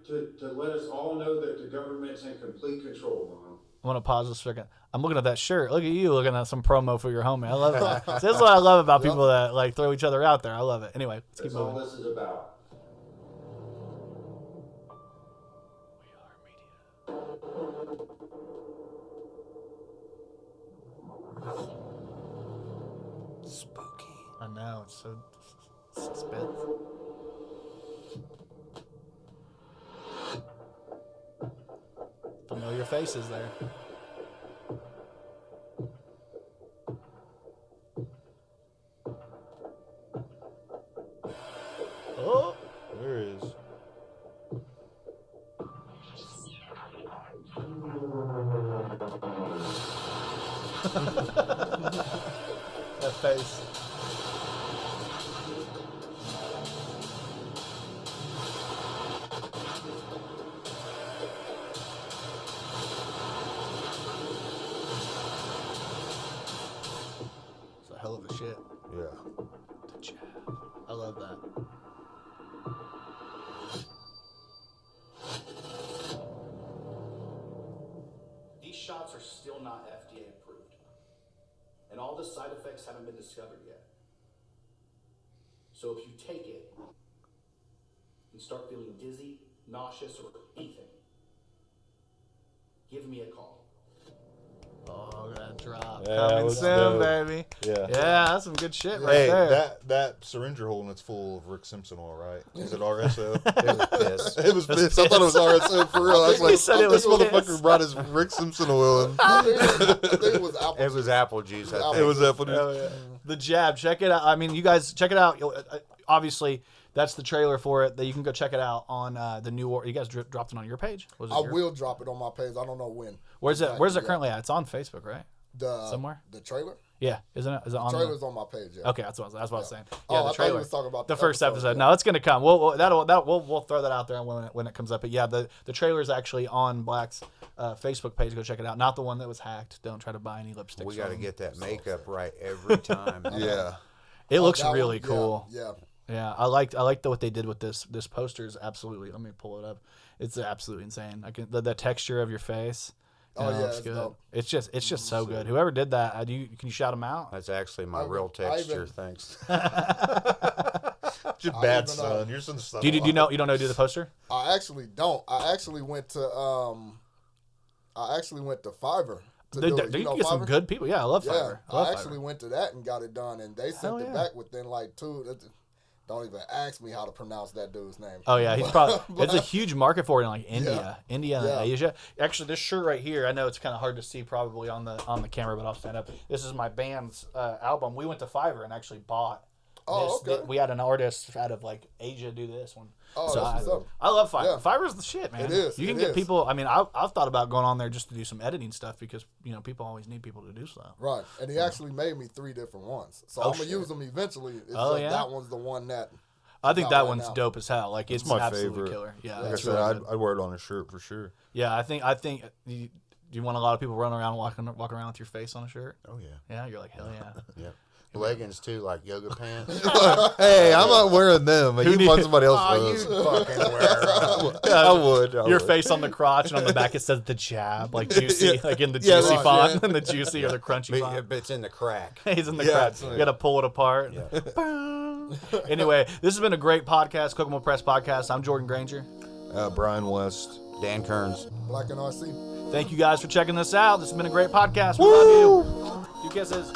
let us all know that the government's in complete control, Mom. I want to pause a second. I'm looking at that shirt. Look at you looking at some promo for your homie. I love that. See, this is what I love about people that like throw each other out there. I love it. Anyway, let's keep That's all moving. this is about. Spooky. I know, it's so suspense. Familiar faces there. Oh, There it is. that face. It's a hell of a shit. Yeah. The jab. I love that. These shots are still not FDA approved, and all the side effects haven't been discovered yet. So if you take it and start feeling dizzy, nauseous, or anything, give me a call. Oh, that drop. Yeah, Coming let's soon, go. baby. Yeah. Yeah, that's some good shit right Hey, there. that syringe hole and it's full of Rick Simpson oil, right? Is it RSO? It was piss. It was piss. I thought it was RSO for real. I was He like, said it was this motherfucker piss. brought his Rick Simpson oil in. I think it was apple. It was apple juice. I It think. was apple juice. Oh, yeah. The jab. Check it out. I mean, you guys check it out. Obviously, that's the trailer for it. That you can go check it out on the NuOrder. You guys dropped it on your page. Was it I your- will drop it on my page. I don't know when. Where's it? Exactly, Where's it yeah. currently at? It's on Facebook, right? Somewhere. The trailer. Yeah, isn't it? Is it on? Trailer's on my page. Yeah. Okay, that's what I was saying. Yeah, Oh, I the thought trailer. you was talking about the the first episode, episode. yeah. No, it's gonna come. We'll throw that out there when it comes up. But yeah, the trailer is actually on Black's Facebook page. Go check it out. Not the one that was hacked. Don't try to buy any lipsticks. We got to from get that makeup right every time. Yeah. It looks That really one? cool. Yeah. Yeah, I liked what they did with this poster is absolutely. Let me pull it up. It's absolutely insane. I can the texture of your face. Oh, yeah, looks it's good. dope. It's just so good. Whoever did that, can you shout them out? That's actually my I real even- texture. Thanks. Your bad even, son. Your son's son. Do you know you don't know who did the poster? I actually don't. I actually went to Fiverr. To do You it. You know can get some Fiverr? good people. Yeah, I love Yeah, Fiverr. I love I actually Fiverr. went to that and got it done, and they Hell sent it yeah. back within like 2. Don't even ask me how to pronounce that dude's name. Oh yeah, he's probably. It's a But- huge market for it in like India, Yeah. and Yeah. Asia. Actually, this shirt right here, I know it's kind of hard to see probably on the camera, but I'll stand up. This is my band's album. We went to Fiverr and actually bought. Oh, this. okay. We had an artist out of like Asia do this one. Oh, so that's what's up. I love Fiverr. Yeah. Fiverr's the shit, man. It is, You can it get is. people. I mean, I've thought about going on there just to do some editing stuff because people always need people to do stuff. Right, and he actually made me 3 different ones, so Oh, I'm gonna shit. use them eventually. It's Oh, just yeah? that one's the one that. I think Not that right one's now. dope as hell. Like it's my absolutely favorite. killer. Yeah, Like I it's said, really good. I'd wear it on a shirt for sure. Yeah, I think you want a lot of people running around walk around with your face on a shirt. Oh yeah. Yeah, you're like hell yeah. Yeah. Leggings too, like yoga pants. Hey, I'm not wearing them. You can find somebody else for Oh, you those. fucking wear 'em. I would. Your face on the crotch and on the back it says the jab, like juicy, like in the Yeah, juicy right, font, yeah. and the juicy or the crunchy But font. it's in the crack. He's in the Yeah, crotch. it's You like- got to pull it apart. Boom. Anyway, this has been a great podcast, Kokomo Press Podcast. I'm Jordan Granger. Brian West. Dan Keirns. Black and RC. Thank you guys for checking this out. This has been a great podcast. We love you. 2 kisses.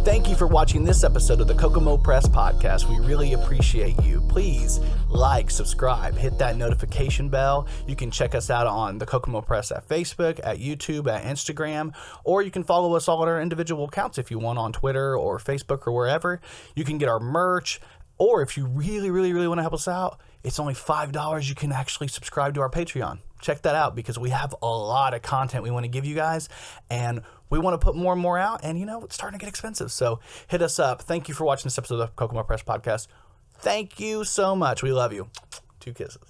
Thank you for watching this episode of the Kokomo Press Podcast. We really appreciate you. Please like, subscribe, hit that notification bell. You can check us out on the Kokomo Press at Facebook, at YouTube, at Instagram, or you can follow us all at our individual accounts if you want on Twitter or Facebook or wherever. You can get our merch, or if you really, really, really want to help us out, it's only $5. You can actually subscribe to our Patreon. Check that out because we have a lot of content we want to give you guys, and we want to put more and more out, and it's starting to get expensive. So hit us up. Thank you for watching this episode of the Kokomo Press Podcast. Thank you so much. We love you. 2 kisses.